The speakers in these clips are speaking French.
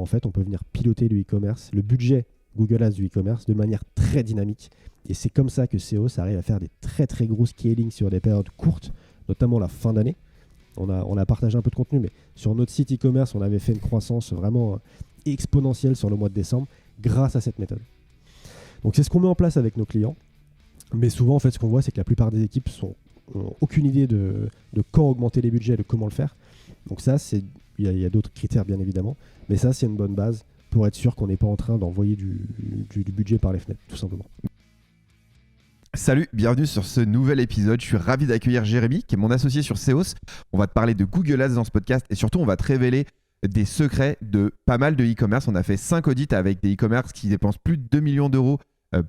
fait, on peut venir piloter le e-commerce, le budget Google Ads du e-commerce de manière très dynamique. Et c'est comme ça que SEOs arrive à faire des très très gros scaling sur des périodes courtes, notamment la fin d'année. On a partagé un peu de contenu, mais sur notre site e-commerce, on avait fait une croissance vraiment exponentielle sur le mois de décembre grâce à cette méthode. Donc c'est ce qu'on met en place avec nos clients. Mais souvent, en fait, ce qu'on voit, c'est que la plupart des équipes n'ont aucune idée de quand augmenter les budgets et de comment le faire. Donc ça, il y a d'autres critères, bien évidemment. Mais ça, c'est une bonne base pour être sûr qu'on n'est pas en train d'envoyer du budget par les fenêtres, tout simplement. Salut, bienvenue sur ce nouvel épisode. Je suis ravi d'accueillir Jérémy, qui est mon associé sur SEOs. On va te parler de Google Ads dans ce podcast et surtout, on va te révéler des secrets de pas mal de e-commerce. On a fait 5 audits avec des e-commerce qui dépensent plus de 2 millions d'euros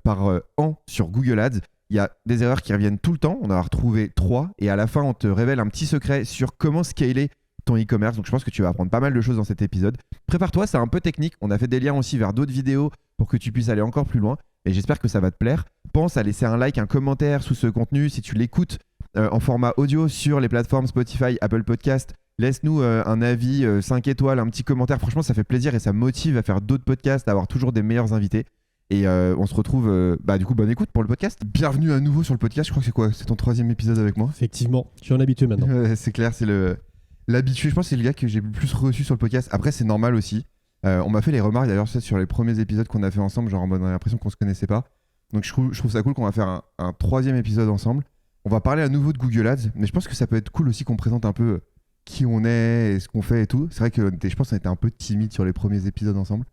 par an sur Google Ads. Il y a des erreurs qui reviennent tout le temps. On en a retrouvé 3 et à la fin, on te révèle un petit secret sur comment scaler ton e-commerce. Donc, je pense que tu vas apprendre pas mal de choses dans cet épisode. Prépare-toi, c'est un peu technique. On a fait des liens aussi vers d'autres vidéos pour que tu puisses aller encore plus loin. Et j'espère que ça va te plaire. Pense à laisser un like, un commentaire sous ce contenu. Si tu l'écoutes en format audio sur les plateformes Spotify, Apple Podcast, laisse-nous un avis, 5 étoiles, un petit commentaire. Franchement, ça fait plaisir et ça motive à faire d'autres podcasts, à avoir toujours des meilleurs invités. Et on se retrouve, du coup, bonne écoute pour le podcast. Bienvenue à nouveau sur le podcast. Je crois que c'est quoi ? C'est ton 3e épisode avec moi ? Effectivement, je suis en habitué maintenant. C'est clair, c'est l'habitué. Je pense que c'est le gars que j'ai le plus reçu sur le podcast. Après, c'est normal aussi. On m'a fait les remarques d'ailleurs sur les premiers épisodes qu'on a fait ensemble, genre en mode on a l'impression qu'on se connaissait pas. Donc je trouve ça cool qu'on va faire un 3e épisode ensemble. On va parler à nouveau de Google Ads, mais je pense que ça peut être cool aussi qu'on présente un peu qui on est et ce qu'on fait et tout. C'est vrai que je pense qu'on était un peu timide sur les premiers épisodes ensemble.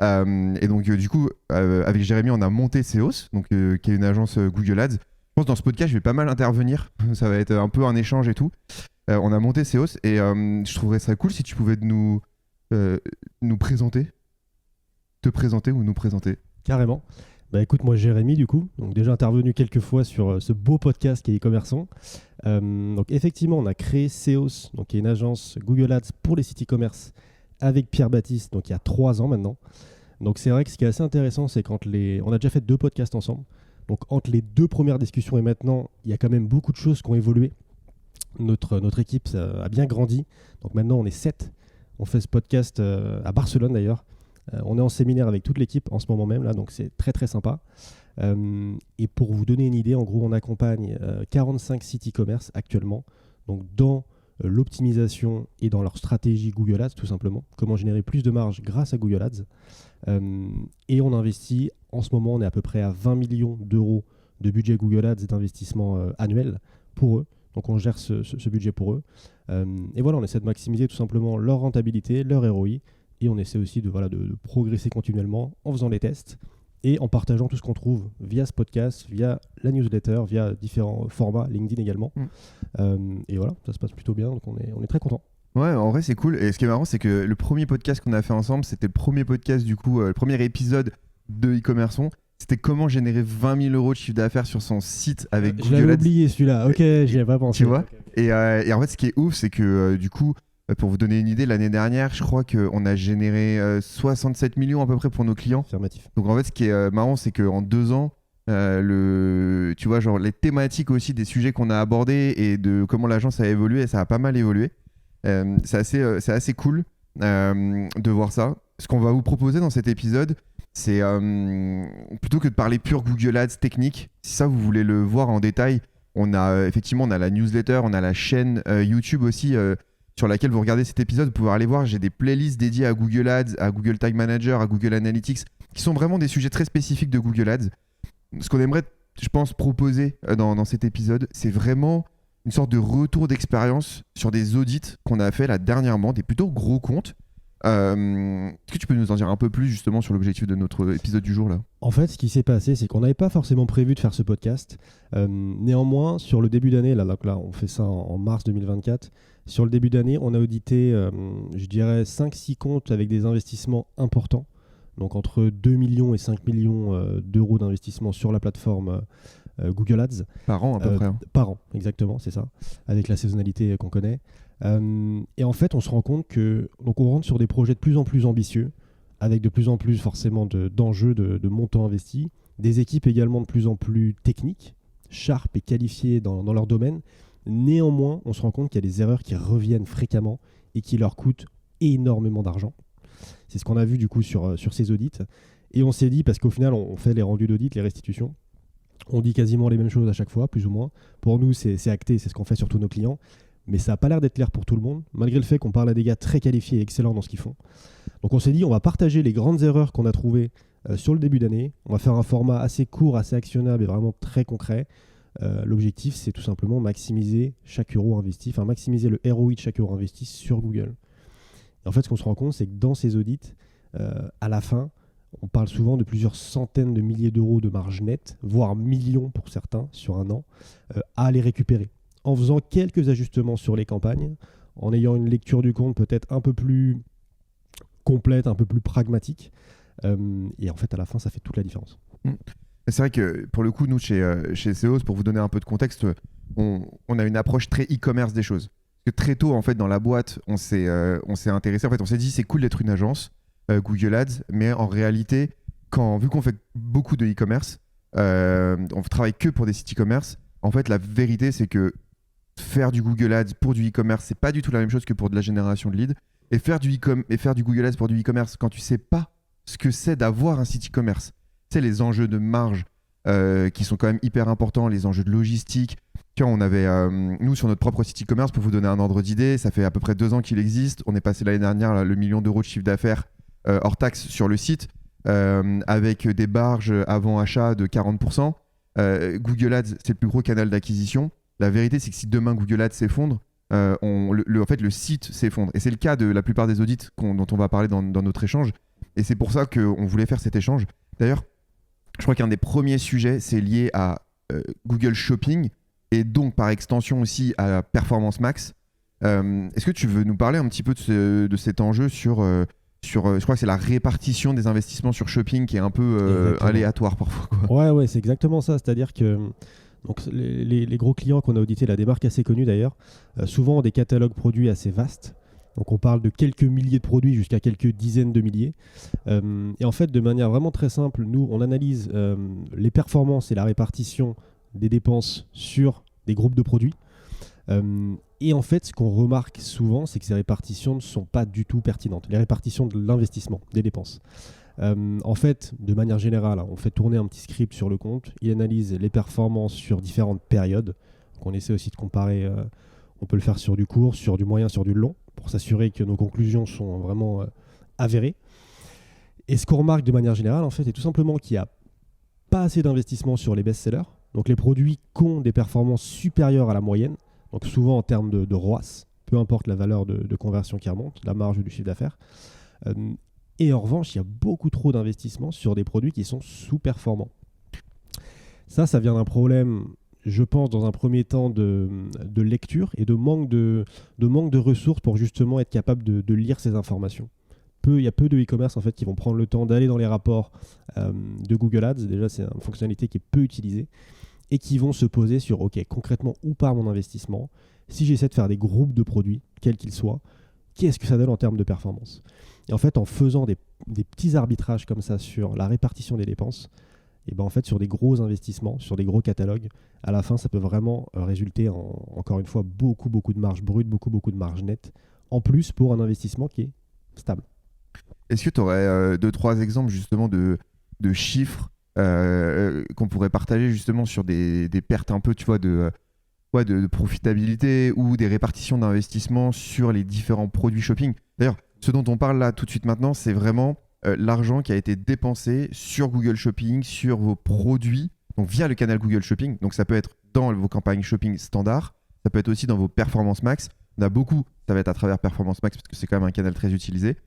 Et donc du coup, avec Jérémy, on a monté SEOs, donc, qui est une agence Google Ads. Je pense que dans ce podcast, je vais pas mal intervenir. Ça va être un peu un échange et tout. On a monté SEOs et je trouverais ça cool si tu pouvais nous présenter, te présenter ou nous présenter. Carrément. Bah écoute, moi Jérémy du coup, donc déjà intervenu quelques fois sur ce beau podcast qui est e-commerçant. Donc effectivement, on a créé SEOs, donc qui est une agence Google Ads pour les sites e-commerce avec Pierre Baptiste, donc il y a 3 ans maintenant. Donc c'est vrai que ce qui est assez intéressant, c'est on a déjà fait 2 podcasts ensemble. Donc entre les 2 premières discussions et maintenant, il y a quand même beaucoup de choses qui ont évolué. Notre équipe a bien grandi. Donc maintenant, on est 7. On fait ce podcast à Barcelone d'ailleurs. On est en séminaire avec toute l'équipe en ce moment même, là, donc c'est très très sympa. Et pour vous donner une idée, en gros, on accompagne 45 sites e-commerce actuellement, donc dans l'optimisation et dans leur stratégie Google Ads, tout simplement. Comment générer plus de marge grâce à Google Ads. Et on investit, en ce moment, on est à peu près à 20 millions d'euros de budget Google Ads et d'investissement annuel pour eux. Donc on gère ce budget pour eux. Et voilà, on essaie de maximiser tout simplement leur rentabilité, leur ROI. Et on essaie aussi de progresser continuellement en faisant les tests et en partageant tout ce qu'on trouve via ce podcast, via la newsletter, via différents formats, LinkedIn également. Et voilà, ça se passe plutôt bien, donc on est très content. Ouais, en vrai c'est cool. Et ce qui est marrant, c'est que le premier podcast qu'on a fait ensemble, c'était le premier podcast du coup, le premier épisode de e-commerçon. C'était comment générer 20 000 euros de chiffre d'affaires sur son site avec Google Ads. Je l'avais oublié celui-là, ok, j'y avais pas pensé. Tu vois, okay. Et en fait, ce qui est ouf, c'est que du coup, pour vous donner une idée, l'année dernière, je crois qu'on a généré 67 millions à peu près pour nos clients. Affirmatif. Donc en fait, ce qui est marrant, c'est qu'en 2 ans, tu vois, genre les thématiques aussi des sujets qu'on a abordés et de comment l'agence a évolué, ça a pas mal évolué. C'est assez cool de voir ça. Ce qu'on va vous proposer dans cet épisode, c'est plutôt que de parler pure Google Ads technique, si ça vous voulez le voir en détail, on a la newsletter, on a la chaîne YouTube aussi sur laquelle vous regardez cet épisode. Vous pouvez aller voir, j'ai des playlists dédiées à Google Ads, à Google Tag Manager, à Google Analytics, qui sont vraiment des sujets très spécifiques de Google Ads. Ce qu'on aimerait, je pense, proposer dans cet épisode, c'est vraiment une sorte de retour d'expérience sur des audits qu'on a fait là dernièrement, des plutôt gros comptes. Est-ce que tu peux nous en dire un peu plus justement sur l'objectif de notre épisode du jour là ? En fait, ce qui s'est passé, c'est qu'on n'avait pas forcément prévu de faire ce podcast. Néanmoins, sur le début d'année, là on fait ça en mars 2024, sur le début d'année, on a audité, je dirais, 5-6 comptes avec des investissements importants. Donc entre 2 millions et 5 millions d'euros d'investissement sur la plateforme Google Ads. Par an à peu près. Par an, exactement, c'est ça, avec la saisonnalité qu'on connaît. Et en fait, on se rend compte que donc on rentre sur des projets de plus en plus ambitieux, avec de plus en plus forcément d'enjeux, de montants investis, des équipes également de plus en plus techniques, sharp et qualifiées dans leur domaine. Néanmoins, on se rend compte qu'il y a des erreurs qui reviennent fréquemment et qui leur coûtent énormément d'argent. C'est ce qu'on a vu du coup sur ces audits. Et on s'est dit, parce qu'au final, on fait les rendus d'audit, les restitutions, on dit quasiment les mêmes choses à chaque fois, plus ou moins. Pour nous, c'est acté, c'est ce qu'on fait sur tous nos clients. Mais ça n'a pas l'air d'être clair pour tout le monde, malgré le fait qu'on parle à des gars très qualifiés et excellents dans ce qu'ils font. Donc on s'est dit, on va partager les grandes erreurs qu'on a trouvées sur le début d'année. On va faire un format assez court, assez actionnable et vraiment très concret. L'objectif, c'est tout simplement maximiser chaque euro investi, enfin maximiser le ROI de chaque euro investi sur Google. Et en fait, ce qu'on se rend compte, c'est que dans ces audits, à la fin, on parle souvent de plusieurs centaines de milliers d'euros de marge nette, voire millions pour certains sur un an, à aller récupérer. En faisant quelques ajustements sur les campagnes, en ayant une lecture du compte peut-être un peu plus complète, un peu plus pragmatique. Et en fait, à la fin, ça fait toute la différence. C'est vrai que pour le coup, nous, chez Seos, pour vous donner un peu de contexte, on a une approche très e-commerce des choses. Parce que très tôt, en fait, dans la boîte, on s'est intéressé. En fait, on s'est dit, c'est cool d'être une agence, Google Ads, mais en réalité, vu qu'on fait beaucoup de e-commerce, on travaille que pour des sites e-commerce. En fait, la vérité, c'est que faire du Google Ads pour du e-commerce, c'est pas du tout la même chose que pour de la génération de leads. Et faire du Google Ads pour du e-commerce, quand tu sais pas ce que c'est d'avoir un site e-commerce, tu sais, les enjeux de marge qui sont quand même hyper importants, les enjeux de logistique. Tu vois, on avait, nous, sur notre propre site e-commerce, pour vous donner un ordre d'idée, ça fait à peu près 2 ans qu'il existe. On est passé l'année dernière le 1 million d'euros de chiffre d'affaires hors taxe sur le site, avec des marges avant achat de 40%. Google Ads, c'est le plus gros canal d'acquisition. La vérité, c'est que si demain Google Ads s'effondre, en fait, le site s'effondre. Et c'est le cas de la plupart des audits dont on va parler dans notre échange. Et c'est pour ça qu'on voulait faire cet échange. D'ailleurs, je crois qu'un des premiers sujets, c'est lié à Google Shopping et donc par extension aussi à Performance Max. Est-ce que tu veux nous parler un petit peu de cet enjeu sur je crois que c'est la répartition des investissements sur Shopping qui est un peu aléatoire parfois, quoi. Ouais, c'est exactement ça. C'est-à-dire que donc, les gros clients qu'on a audités, des marques assez connues d'ailleurs, souvent ont des catalogues produits assez vastes. Donc on parle de quelques milliers de produits jusqu'à quelques dizaines de milliers. Et en fait, de manière vraiment très simple, nous, on analyse les performances et la répartition des dépenses sur des groupes de produits. Et en fait, ce qu'on remarque souvent, c'est que ces répartitions ne sont pas du tout pertinentes. Les répartitions de l'investissement, des dépenses. En fait, de manière générale, on fait tourner un petit script sur le compte. Il analyse les performances sur différentes périodes. Donc on essaie aussi de comparer. On peut le faire sur du court, sur du moyen, sur du long, pour s'assurer que nos conclusions sont vraiment avérées. Et ce qu'on remarque de manière générale, en fait, c'est tout simplement qu'il n'y a pas assez d'investissement sur les best-sellers. Donc les produits qui ont des performances supérieures à la moyenne, donc souvent en termes de ROAS, peu importe la valeur de conversion qui remonte, la marge ou du chiffre d'affaires. Et en revanche, il y a beaucoup trop d'investissements sur des produits qui sont sous-performants. Ça vient d'un problème, je pense, dans un premier temps de lecture et de manque de ressources pour justement être capable de lire ces informations. Il y a peu de e-commerce en fait, qui vont prendre le temps d'aller dans les rapports de Google Ads. Déjà, c'est une fonctionnalité qui est peu utilisée et qui vont se poser sur, OK, concrètement, où part mon investissement ? Si j'essaie de faire des groupes de produits, quels qu'ils soient, qu'est-ce que ça donne en termes de performance ? Et en fait, en faisant des petits arbitrages comme ça sur la répartition des dépenses, et ben en fait, sur des gros investissements, sur des gros catalogues, à la fin, ça peut vraiment résulter en, encore une fois, beaucoup de marge brute, beaucoup de marge nette, en plus pour un investissement qui est stable. Est-ce que tu aurais 2-3 exemples justement de chiffres qu'on pourrait partager justement sur des pertes un peu, tu vois, de profitabilité ou des répartitions d'investissement sur les différents produits shopping. D'ailleurs, ce dont on parle là tout de suite maintenant, c'est vraiment l'argent qui a été dépensé sur Google Shopping, sur vos produits, donc via le canal Google Shopping. Donc ça peut être dans vos campagnes shopping standard, ça peut être aussi dans vos Performance Max. On a beaucoup, ça va être à travers Performance Max parce que c'est quand même un canal très utilisé.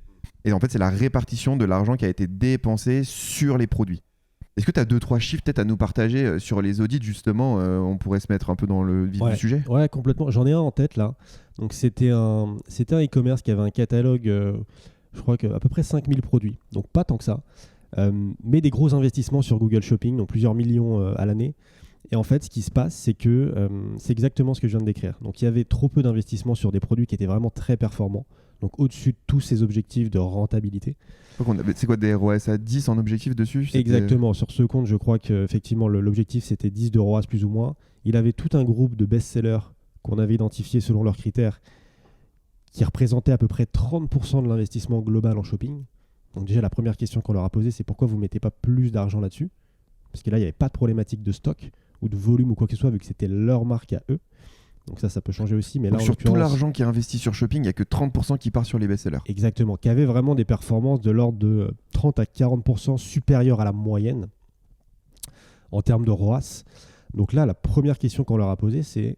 Et en fait, c'est la répartition de l'argent qui a été dépensé sur les produits. Est-ce que tu as 2-3 chiffres peut-être à nous partager sur les audits justement on pourrait se mettre un peu dans le vif du sujet. Ouais, complètement. J'en ai un en tête là. Donc c'était un e-commerce qui avait un catalogue, je crois qu'à peu près 5000 produits. Donc pas tant que ça. Mais des gros investissements sur Google Shopping, donc plusieurs millions à l'année. Et en fait, ce qui se passe, c'est que c'est exactement ce que je viens de décrire. Donc il y avait trop peu d'investissements sur des produits qui étaient vraiment très performants. Donc au-dessus de tous ces objectifs de rentabilité. C'est quoi des ROAS à 10 en objectif dessus ? Exactement. Sur ce compte, je crois qu'effectivement, l'objectif, c'était 10 de ROAS plus ou moins. Il avait tout un groupe de best-sellers qu'on avait identifiés selon leurs critères qui représentait à peu près 30% de l'investissement global en shopping. Donc déjà, la première question qu'on leur a posée, c'est pourquoi vous ne mettez pas plus d'argent là-dessus? Parce que là, il n'y avait pas de problématique de stock ou de volume ou quoi que ce soit, vu que c'était leur marque à eux. Donc ça peut changer aussi. Mais là, Donc sur tout l'argent qui est investi sur shopping, il n'y a que 30% qui part sur les best-sellers. Exactement, qui avait vraiment des performances de l'ordre de 30 à 40% supérieures à la moyenne en termes de ROAS. Donc là, la première question qu'on leur a posée, c'est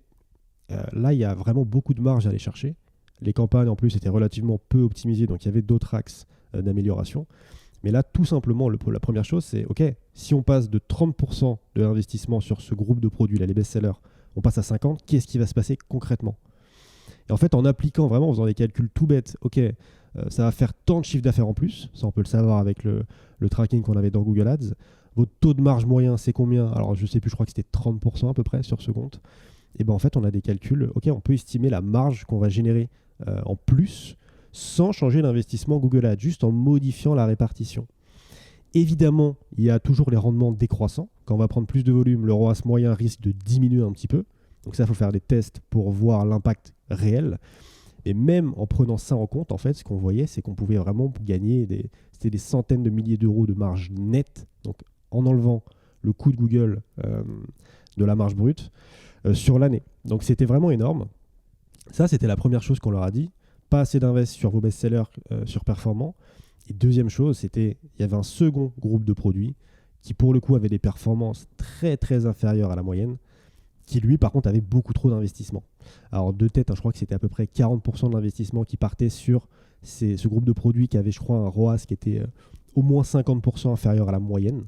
là, il y a vraiment beaucoup de marge à aller chercher. Les campagnes, en plus, étaient relativement peu optimisées, donc il y avait d'autres axes d'amélioration. Mais là, tout simplement, la première chose, c'est OK, si on passe de 30% de l'investissement sur ce groupe de produits, là, les best-sellers, on passe à 50%, qu'est-ce qui va se passer concrètement? Et en fait, en appliquant vraiment, en faisant des calculs tout bêtes, OK, ça va faire tant de chiffre d'affaires en plus, ça on peut le savoir avec le tracking qu'on avait dans Google Ads. Votre taux de marge moyen, c'est combien? Alors, je sais plus, je crois que c'était 30% à peu près sur ce compte. Et bien en fait, on a des calculs, OK, on peut estimer la marge qu'on va générer en plus sans changer l'investissement Google Ads, juste en modifiant la répartition. Évidemment, il y a toujours les rendements décroissants. Quand on va prendre plus de volume, le ROAS moyen risque de diminuer un petit peu. Donc ça, il faut faire des tests pour voir l'impact réel. Et même en prenant ça en compte, en fait, ce qu'on voyait, c'est qu'on pouvait vraiment gagner c'était des centaines de milliers d'euros de marge nette. Donc en enlevant le coût de Google de la marge brute sur l'année. Donc c'était vraiment énorme. Ça, c'était la première chose qu'on leur a dit. Pas assez d'invest sur vos best-sellers surperformants. Et deuxième chose, il y avait un second groupe de produits qui, pour le coup, avait des performances très, très inférieures à la moyenne, qui, lui, par contre, avait beaucoup trop d'investissement. Alors, de tête, je crois que c'était à peu près 40% de l'investissement qui partait sur ce groupe de produits qui avait, je crois, un ROAS qui était au moins 50% inférieur à la moyenne.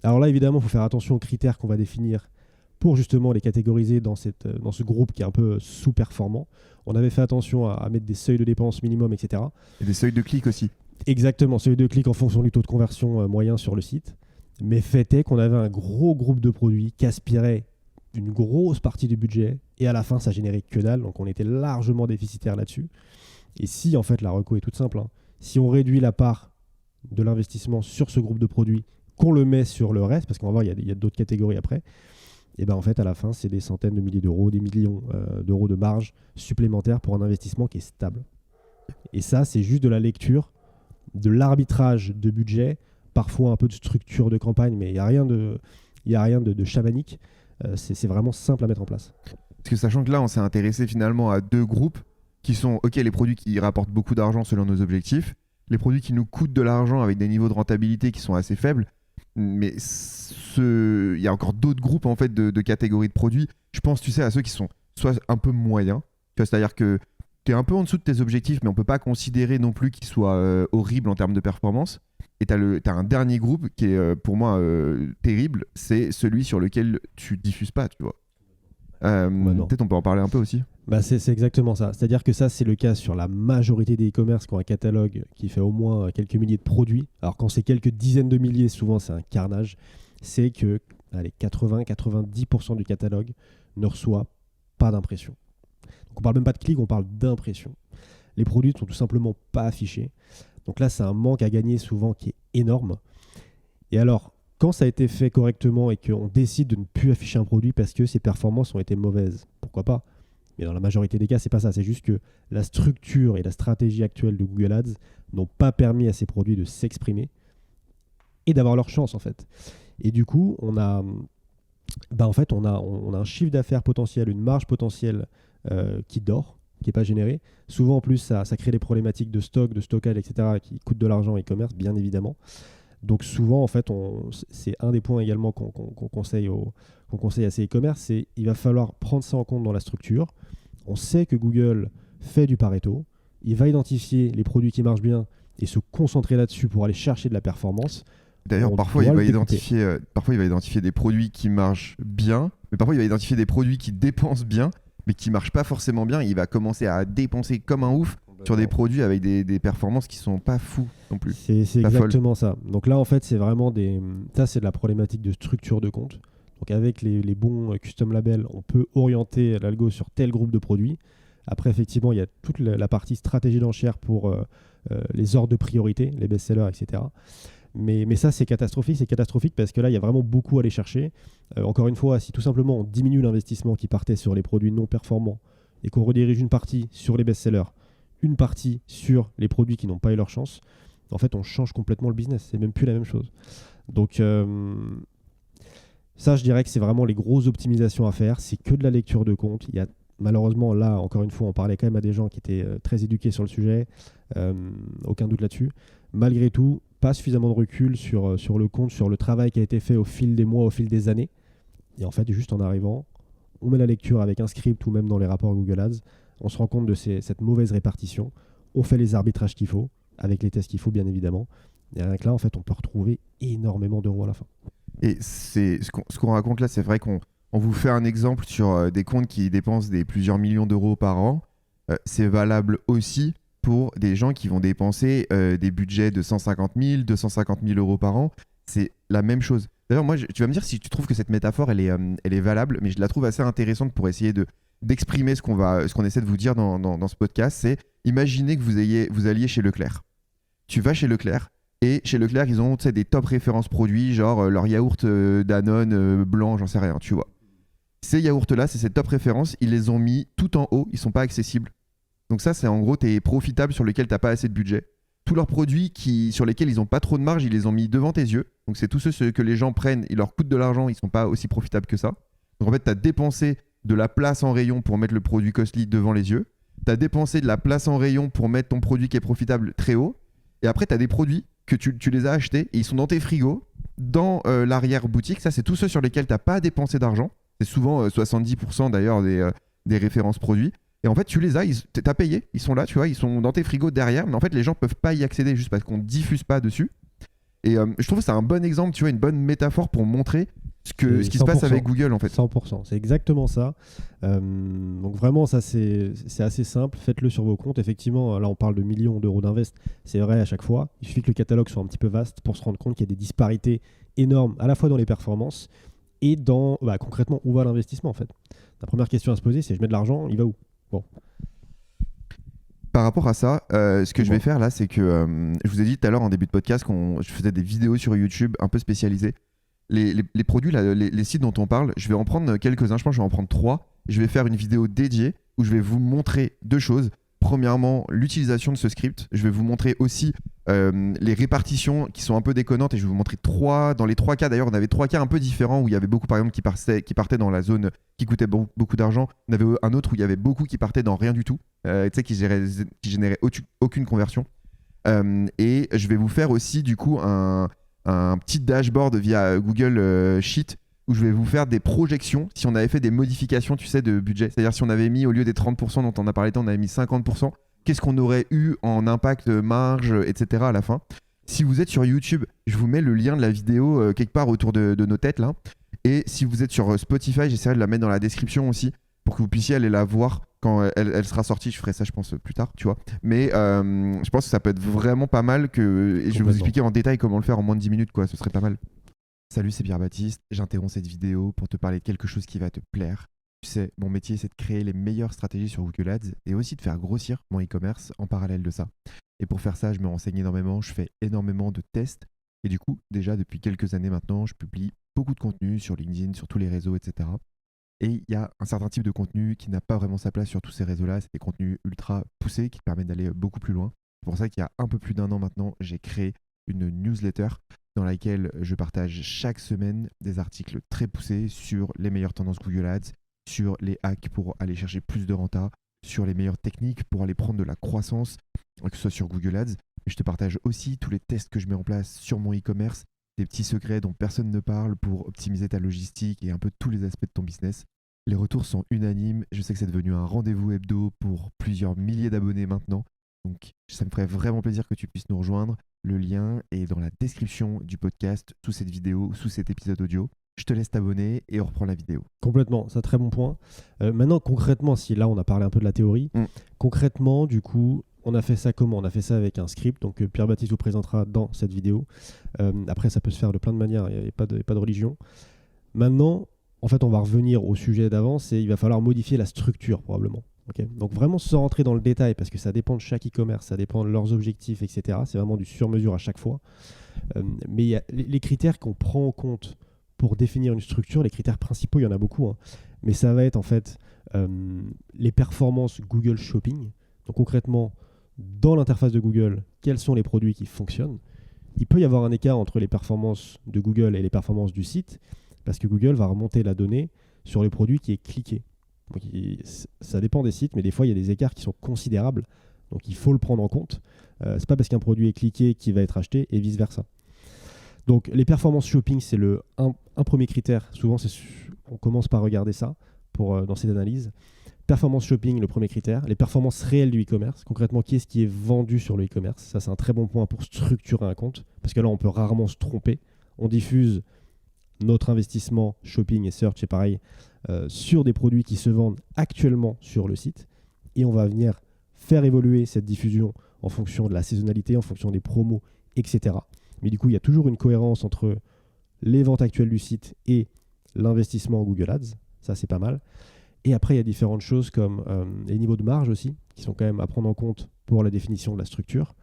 Alors là, évidemment, il faut faire attention aux critères qu'on va définir pour justement les catégoriser dans ce groupe qui est un peu sous-performant. On avait fait attention à mettre des seuils de dépenses minimum, etc. Et des seuils de clics aussi. Exactement, seuil de clics en fonction du taux de conversion moyen sur le site. Mais fait est qu'on avait un gros groupe de produits qui aspiraient une grosse partie du budget et à la fin, ça générait que dalle. Donc on était largement déficitaire là-dessus. Et si, en fait, la reco est toute simple, si on réduit la part de l'investissement sur ce groupe de produits, qu'on le met sur le reste, parce qu'on va voir, il y a d'autres catégories après, et bien en fait, à la fin, c'est des centaines de milliers d'euros, des millions d'euros de marge supplémentaire pour un investissement qui est stable. Et ça, c'est juste de la lecture, de l'arbitrage de budget, parfois un peu de structure de campagne, mais il n'y a rien de chamanique. C'est vraiment simple à mettre en place. Parce que sachant que là, on s'est intéressé finalement à deux groupes qui sont, OK, les produits qui rapportent beaucoup d'argent selon nos objectifs, les produits qui nous coûtent de l'argent avec des niveaux de rentabilité qui sont assez faibles, mais il y a encore d'autres groupes en fait de catégories de produits. Je pense, tu sais, à ceux qui sont soit un peu moyens, c'est-à-dire que tu es un peu en dessous de tes objectifs, mais on peut pas considérer non plus qu'ils soient horribles en termes de performance. Et tu as un dernier groupe qui est pour moi terrible, c'est celui sur lequel tu diffuses pas, tu vois. Peut-être on peut en parler un peu aussi. C'est exactement ça. C'est-à-dire que ça, c'est le cas sur la majorité des e-commerce qui ont un catalogue qui fait au moins quelques milliers de produits. Alors quand c'est quelques dizaines de milliers, souvent c'est un carnage. C'est que 80-90% du catalogue ne reçoit pas d'impression. Donc on parle même pas de clic, on parle d'impression. Les produits ne sont tout simplement pas affichés. Donc là, c'est un manque à gagner souvent qui est énorme. Et alors, quand ça a été fait correctement et qu'on décide de ne plus afficher un produit parce que ses performances ont été mauvaises, pourquoi pas? Mais dans la majorité des cas, c'est pas ça. C'est juste que la structure et la stratégie actuelle de Google Ads n'ont pas permis à ces produits de s'exprimer et d'avoir leur chance, en fait. Et du coup, on a un chiffre d'affaires potentiel, une marge potentielle qui dort, qui n'est pas générée. Souvent, en plus, ça crée des problématiques de stock, de stockage, etc., qui coûtent de l'argent en e-commerce, bien évidemment. Donc souvent, en fait, c'est un des points également qu'on conseille à ces e-commerce, c'est qu'il va falloir prendre ça en compte dans la structure. On sait que Google fait du Pareto. Il va identifier les produits qui marchent bien et se concentrer là-dessus pour aller chercher de la performance. D'ailleurs, parfois, il va identifier des produits qui marchent bien, mais parfois, il va identifier des produits qui dépensent bien, mais qui ne marchent pas forcément bien. Il va commencer à dépenser comme un ouf sur des produits avec des performances qui sont pas fous non plus. C'est exactement ça. Donc là, en fait, c'est vraiment ça, c'est de la problématique de structure de compte. Donc avec les bons custom labels, on peut orienter l'algo sur tel groupe de produits. Après, effectivement, il y a toute la partie stratégie d'enchère pour les ordres de priorité, les best-sellers, etc. Mais ça, c'est catastrophique. C'est catastrophique parce que là, il y a vraiment beaucoup à aller chercher. Encore une fois, si tout simplement on diminue l'investissement qui partait sur les produits non performants et qu'on redirige une partie sur les best-sellers, une partie sur les produits qui n'ont pas eu leur chance, en fait, on change complètement le business. C'est même plus la même chose. Donc, ça, je dirais que c'est vraiment les grosses optimisations à faire. C'est que de la lecture de compte. Il y a malheureusement, là, encore une fois, on parlait quand même à des gens qui étaient très éduqués sur le sujet. Aucun doute là-dessus. Malgré tout, pas suffisamment de recul sur le compte, sur le travail qui a été fait au fil des mois, au fil des années. Et en fait, juste en arrivant, on met la lecture avec un script ou même dans les rapports Google Ads. On se rend compte de cette mauvaise répartition. On fait les arbitrages qu'il faut, avec les tests qu'il faut, bien évidemment. Et rien que là, en fait, on peut retrouver énormément d'euros à la fin. Et ce qu'on raconte là, c'est vrai qu'on vous fait un exemple sur des comptes qui dépensent des plusieurs millions d'euros par an. C'est valable aussi pour des gens qui vont dépenser des budgets de 150 000, 250 000 euros par an. C'est la même chose. D'ailleurs, moi, tu vas me dire si tu trouves que cette métaphore, elle est valable, mais je la trouve assez intéressante pour essayer d'exprimer ce qu'on essaie de vous dire dans ce podcast. C'est imaginez que vous alliez chez Leclerc. Tu vas chez Leclerc. Et chez Leclerc, ils ont des top références produits, genre leur yaourt Danone blanc, j'en sais rien, tu vois. Ces yaourts-là, c'est ces top références, ils les ont mis tout en haut, ils sont pas accessibles. Donc ça, c'est en gros tes profitables sur lesquels tu n'as pas assez de budget. Tous leurs produits sur lesquels ils n'ont pas trop de marge, ils les ont mis devant tes yeux. Donc c'est tous ceux que les gens prennent, ils leur coûtent de l'argent, ils sont pas aussi profitables que ça. Donc en fait, tu as dépensé de la place en rayon pour mettre le produit costly devant les yeux. Tu as dépensé de la place en rayon pour mettre ton produit qui est profitable très haut. Et après, tu as des produits que tu les as achetés et ils sont dans tes frigos, dans l'arrière-boutique. Ça, c'est tous ceux sur lesquels tu n'as pas dépensé d'argent. C'est souvent 70% d'ailleurs des références produits. Et en fait, tu les as, tu as payé, ils sont là, tu vois, ils sont dans tes frigos derrière. Mais en fait, les gens ne peuvent pas y accéder juste parce qu'on ne diffuse pas dessus. Et je trouve que c'est un bon exemple, tu vois, une bonne métaphore pour montrer ce qui se passe avec Google en fait. 100%, c'est exactement ça. Donc vraiment, ça c'est assez simple. Faites-le sur vos comptes. Effectivement, là on parle de millions d'euros d'invest. C'est vrai à chaque fois. Il suffit que le catalogue soit un petit peu vaste pour se rendre compte qu'il y a des disparités énormes à la fois dans les performances et dans concrètement où va l'investissement en fait. La première question à se poser, c'est je mets de l'argent, il va où? Bon. Par rapport à ça, ce que je vais faire là, c'est que je vous ai dit tout à l'heure en début de podcast je faisais des vidéos sur YouTube un peu spécialisées. Les produits, là, les sites dont on parle, je vais en prendre quelques-uns, je pense que je vais en prendre 3. Je vais faire une vidéo dédiée où je vais vous montrer 2 choses. Premièrement, l'utilisation de ce script. Je vais vous montrer aussi les répartitions qui sont un peu déconnantes et je vais vous montrer 3. Dans les 3 cas, d'ailleurs, on avait 3 cas un peu différents où il y avait beaucoup, par exemple, qui partaient dans la zone qui coûtait beaucoup d'argent. On avait un autre où il y avait beaucoup qui partaient dans rien du tout, qui généraient aucune conversion. Et je vais vous faire aussi, du coup, un petit dashboard via Google Sheet où je vais vous faire des projections si on avait fait des modifications, tu sais, de budget. C'est-à-dire si on avait mis, au lieu des 30% dont on a parlé, on avait mis 50%, qu'est-ce qu'on aurait eu en impact, marge, etc. à la fin. Si vous êtes sur YouTube, je vous mets le lien de la vidéo quelque part autour de nos têtes là. Et si vous êtes sur Spotify, j'essaierai de la mettre dans la description aussi pour que vous puissiez aller la voir quand elle sera sortie. Je ferai ça, je pense, plus tard, tu vois. Mais je pense que ça peut être vraiment pas mal et je vais vous expliquer en détail comment le faire en moins de 10 minutes, quoi. Ce serait pas mal. Salut, c'est Pierre-Baptiste. J'interromps cette vidéo pour te parler de quelque chose qui va te plaire. Tu sais, mon métier, c'est de créer les meilleures stratégies sur Google Ads et aussi de faire grossir mon e-commerce en parallèle de ça. Et pour faire ça, je me renseigne énormément, je fais énormément de tests. Et du coup, déjà depuis quelques années maintenant, je publie beaucoup de contenu sur LinkedIn, sur tous les réseaux, etc. Et il y a un certain type de contenu qui n'a pas vraiment sa place sur tous ces réseaux-là. C'est des contenus ultra poussés qui te permettent d'aller beaucoup plus loin. C'est pour ça qu'il y a un peu plus d'1 an maintenant, j'ai créé une newsletter dans laquelle je partage chaque semaine des articles très poussés sur les meilleures tendances Google Ads, sur les hacks pour aller chercher plus de renta, sur les meilleures techniques pour aller prendre de la croissance, que ce soit sur Google Ads. Et je te partage aussi tous les tests que je mets en place sur mon e-commerce, des petits secrets dont personne ne parle pour optimiser ta logistique et un peu tous les aspects de ton business. Les retours sont unanimes. Je sais que c'est devenu un rendez-vous hebdo pour plusieurs milliers d'abonnés maintenant. Donc ça me ferait vraiment plaisir que tu puisses nous rejoindre. Le lien est dans la description du podcast, sous cette vidéo, sous cet épisode audio. Je te laisse t'abonner et on reprend la vidéo. Complètement, c'est un très bon point. Maintenant, concrètement, si là on a parlé un peu de la théorie, concrètement, du coup, on a fait ça comment? On a fait ça avec un script, donc Pierre-Baptiste vous présentera dans cette vidéo. Après, ça peut se faire de plein de manières, il n'y a pas de religion. Maintenant, en fait, on va revenir au sujet d'avant, il va falloir modifier la structure probablement. Okay, donc vraiment sans rentrer dans le détail, parce que ça dépend de chaque e-commerce, ça dépend de leurs objectifs, etc. C'est vraiment du sur-mesure à chaque fois. Mais il y a les critères qu'on prend en compte pour définir une structure, les critères principaux, il y en a beaucoup, hein. Mais ça va être en fait les performances Google Shopping. Donc concrètement, dans l'interface de Google quels sont les produits qui fonctionnent. Il peut y avoir un écart entre les performances de Google et les performances du site, parce que Google va remonter la donnée sur le produit qui est cliqué. Donc, ça dépend des sites, mais des fois, il y a des écarts qui sont considérables. Donc, il faut le prendre en compte. C'est pas parce qu'un produit est cliqué qu'il va être acheté et vice-versa. Donc, les performances shopping, c'est un premier critère. Souvent, on commence par regarder ça dans cette analyse. Performance shopping, le premier critère. Les performances réelles du e-commerce. Concrètement, qui est-ce qui est vendu sur le e-commerce? Ça, c'est un très bon point pour structurer un compte. Parce que là, on peut rarement se tromper. On diffuse notre investissement shopping et search, c'est pareil, sur des produits qui se vendent actuellement sur le site. Et on va venir faire évoluer cette diffusion en fonction de la saisonnalité, en fonction des promos, etc. Mais du coup, il y a toujours une cohérence entre les ventes actuelles du site et l'investissement en Google Ads. Ça, c'est pas mal. Et après, il y a différentes choses comme les niveaux de marge aussi, qui sont quand même à prendre en compte pour la définition de la structure.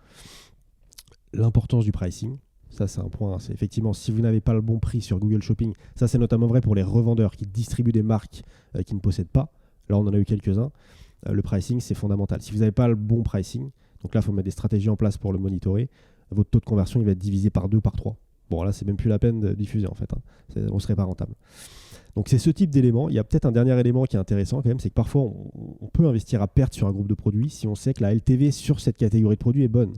L'importance du pricing. Ça, c'est un point. C'est effectivement, si vous n'avez pas le bon prix sur Google Shopping, ça, c'est notamment vrai pour les revendeurs qui distribuent des marques qui ne possèdent pas. Là, on en a eu quelques-uns. Le pricing, c'est fondamental. Si vous n'avez pas le bon pricing, donc là, il faut mettre des stratégies en place pour le monitorer, votre taux de conversion, il va être divisé par 2, par 3. Bon, là, c'est même plus la peine de diffuser, en fait. On ne serait pas rentable. Donc, c'est ce type d'élément. Il y a peut-être un dernier élément qui est intéressant, quand même, c'est que parfois, on peut investir à perte sur un groupe de produits si on sait que la LTV sur cette catégorie de produits est bonne.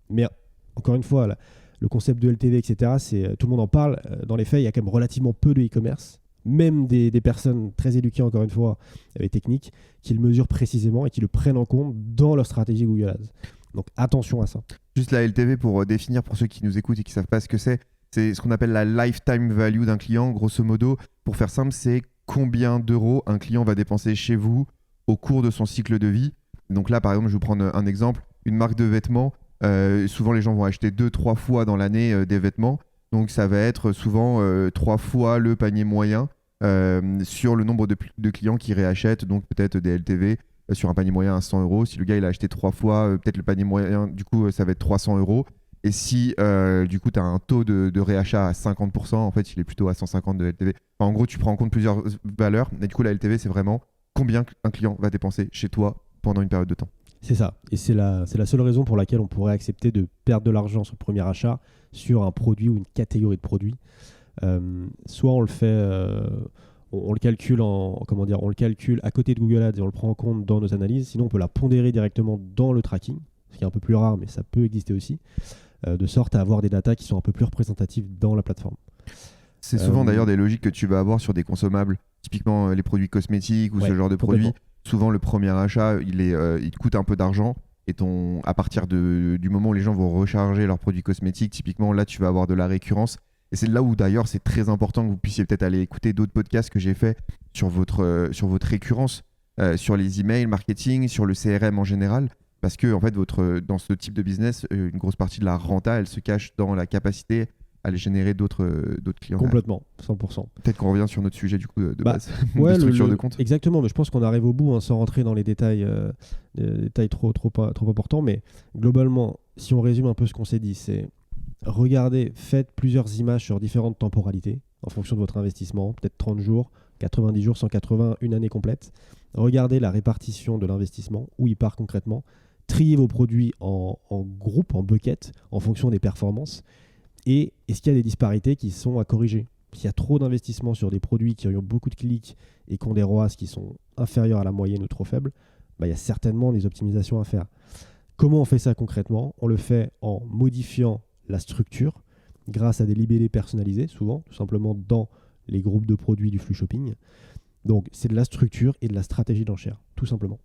Mais, encore une fois, le concept de LTV, etc., tout le monde en parle. Dans les faits, il y a quand même relativement peu de e-commerce, même des personnes très éduquées, encore une fois, et techniques, qui le mesurent précisément et qui le prennent en compte dans leur stratégie Google Ads. Donc attention à ça. Juste la LTV pour définir pour ceux qui nous écoutent et qui ne savent pas ce que c'est ce qu'on appelle la lifetime value d'un client. Grosso modo, pour faire simple, c'est combien d'euros un client va dépenser chez vous au cours de son cycle de vie. Donc là, par exemple, je vais vous prendre un exemple. Une marque de vêtements, souvent les gens vont acheter 2-3 fois dans l'année des vêtements. Donc ça va être souvent 3 fois le panier moyen sur le nombre de clients qui réachètent, donc peut-être des LTV sur un panier moyen à 100 euros. Si le gars il a acheté 3 fois, peut-être le panier moyen, du coup ça va être 300 euros. Et si du coup tu as un taux de réachat à 50%, en fait il est plutôt à 150 de LTV. Enfin, en gros, tu prends en compte plusieurs valeurs. Et du coup, la LTV, c'est vraiment combien un client va dépenser chez toi pendant une période de temps. C'est ça. Et c'est la seule raison pour laquelle on pourrait accepter de perdre de l'argent sur le premier achat sur un produit ou une catégorie de produits. Soit on le fait, on le calcule on le calcule à côté de Google Ads et on le prend en compte dans nos analyses. Sinon, on peut la pondérer directement dans le tracking, ce qui est un peu plus rare, mais ça peut exister aussi, de sorte à avoir des datas qui sont un peu plus représentatives dans la plateforme. C'est souvent d'ailleurs des logiques que tu vas avoir sur des consommables, typiquement les produits cosmétiques ou ce genre de produits. Souvent, le premier achat, il te coûte un peu d'argent. Et à partir du moment où les gens vont recharger leurs produits cosmétiques, typiquement, là, tu vas avoir de la récurrence. Et c'est là où, d'ailleurs, c'est très important que vous puissiez peut-être aller écouter d'autres podcasts que j'ai fait sur votre récurrence, sur les emails marketing, sur le CRM en général. Parce que, en fait, dans ce type de business, une grosse partie de la renta, elle se cache dans la capacité à aller générer d'autres clients. Complètement, 100%. Peut-être qu'on revient sur notre sujet du coup de base, de structure de compte. Exactement, mais je pense qu'on arrive au bout sans rentrer dans les détails trop importants. Mais globalement, si on résume un peu ce qu'on s'est dit, c'est regardez, faites plusieurs images sur différentes temporalités en fonction de votre investissement, peut-être 30 jours, 90 jours, 180, une année complète. Regardez la répartition de l'investissement, où il part concrètement. Triez vos produits en groupe, en bucket, en fonction des performances. Et est-ce qu'il y a des disparités qui sont à corriger? S'il y a trop d'investissements sur des produits qui ont beaucoup de clics et qui ont des ROAS qui sont inférieurs à la moyenne ou trop faibles, il y a certainement des optimisations à faire. Comment on fait ça concrètement? On le fait en modifiant la structure grâce à des libellés personnalisés, souvent, tout simplement dans les groupes de produits du flux shopping. Donc, c'est de la structure et de la stratégie d'enchère, tout simplement.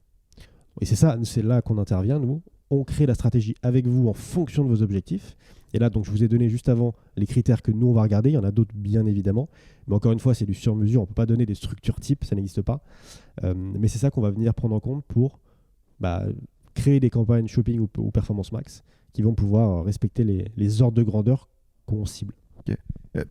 Et c'est là qu'on intervient, nous. On crée la stratégie avec vous en fonction de vos objectifs. Et là, donc, je vous ai donné juste avant les critères que nous, on va regarder. Il y en a d'autres, bien évidemment. Mais encore une fois, c'est du sur-mesure. On ne peut pas donner des structures types, ça n'existe pas. Mais c'est ça qu'on va venir prendre en compte pour créer des campagnes shopping ou performance max qui vont pouvoir respecter les ordres de grandeur qu'on cible. Okay.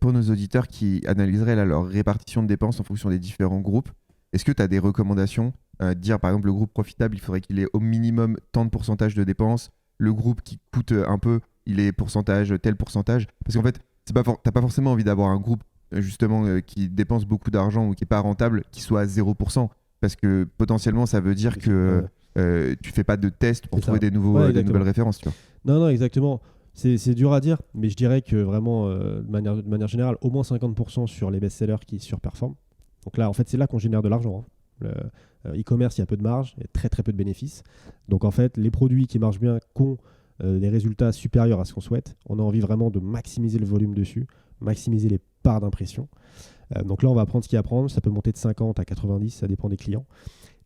Pour nos auditeurs qui analyseraient leur répartition de dépenses en fonction des différents groupes, est-ce que tu as des recommandations dire par exemple le groupe profitable, il faudrait qu'il ait au minimum tant de pourcentage de dépenses, le groupe qui coûte un peu, il est tel pourcentage, parce qu'en fait t'as pas forcément envie d'avoir un groupe justement qui dépense beaucoup d'argent ou qui est pas rentable, qui soit à 0%, parce que potentiellement ça veut dire que tu fais pas de tests pour C'est trouver ça. des nouvelles références, tu vois. Non, exactement. C'est dur à dire, mais je dirais que vraiment, de manière générale, au moins 50% sur les best-sellers qui surperforment. Donc là, en fait, c'est là qu'on génère de l'argent. Le e-commerce, il y a peu de marge, il y a très très peu de bénéfices. Donc en fait, les produits qui marchent bien, qui ont des résultats supérieurs à ce qu'on souhaite, on a envie vraiment de maximiser le volume dessus, maximiser les parts d'impression. Donc là, on va apprendre ce qu'il y a à apprendre. Ça peut monter de 50 à 90, ça dépend des clients.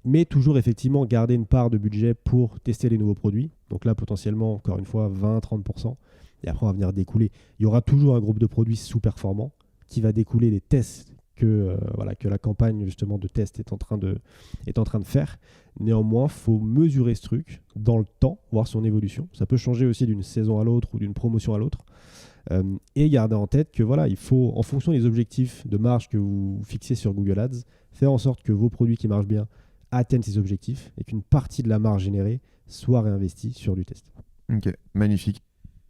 Mais toujours effectivement garder une part de budget pour tester les nouveaux produits. Donc là, potentiellement, encore une fois, 20-30%. Et après, on va venir découler. Il y aura toujours un groupe de produits sous-performants qui va découler des tests que la campagne justement de test est en train de faire. Néanmoins, il faut mesurer ce truc dans le temps, voir son évolution. Ça peut changer aussi d'une saison à l'autre ou d'une promotion à l'autre. Et garder en tête que il faut, en fonction des objectifs de marge que vous fixez sur Google Ads, faire en sorte que vos produits qui marchent bien atteignent ces objectifs et qu'une partie de la marge générée soit réinvestie sur du test. Ok, magnifique.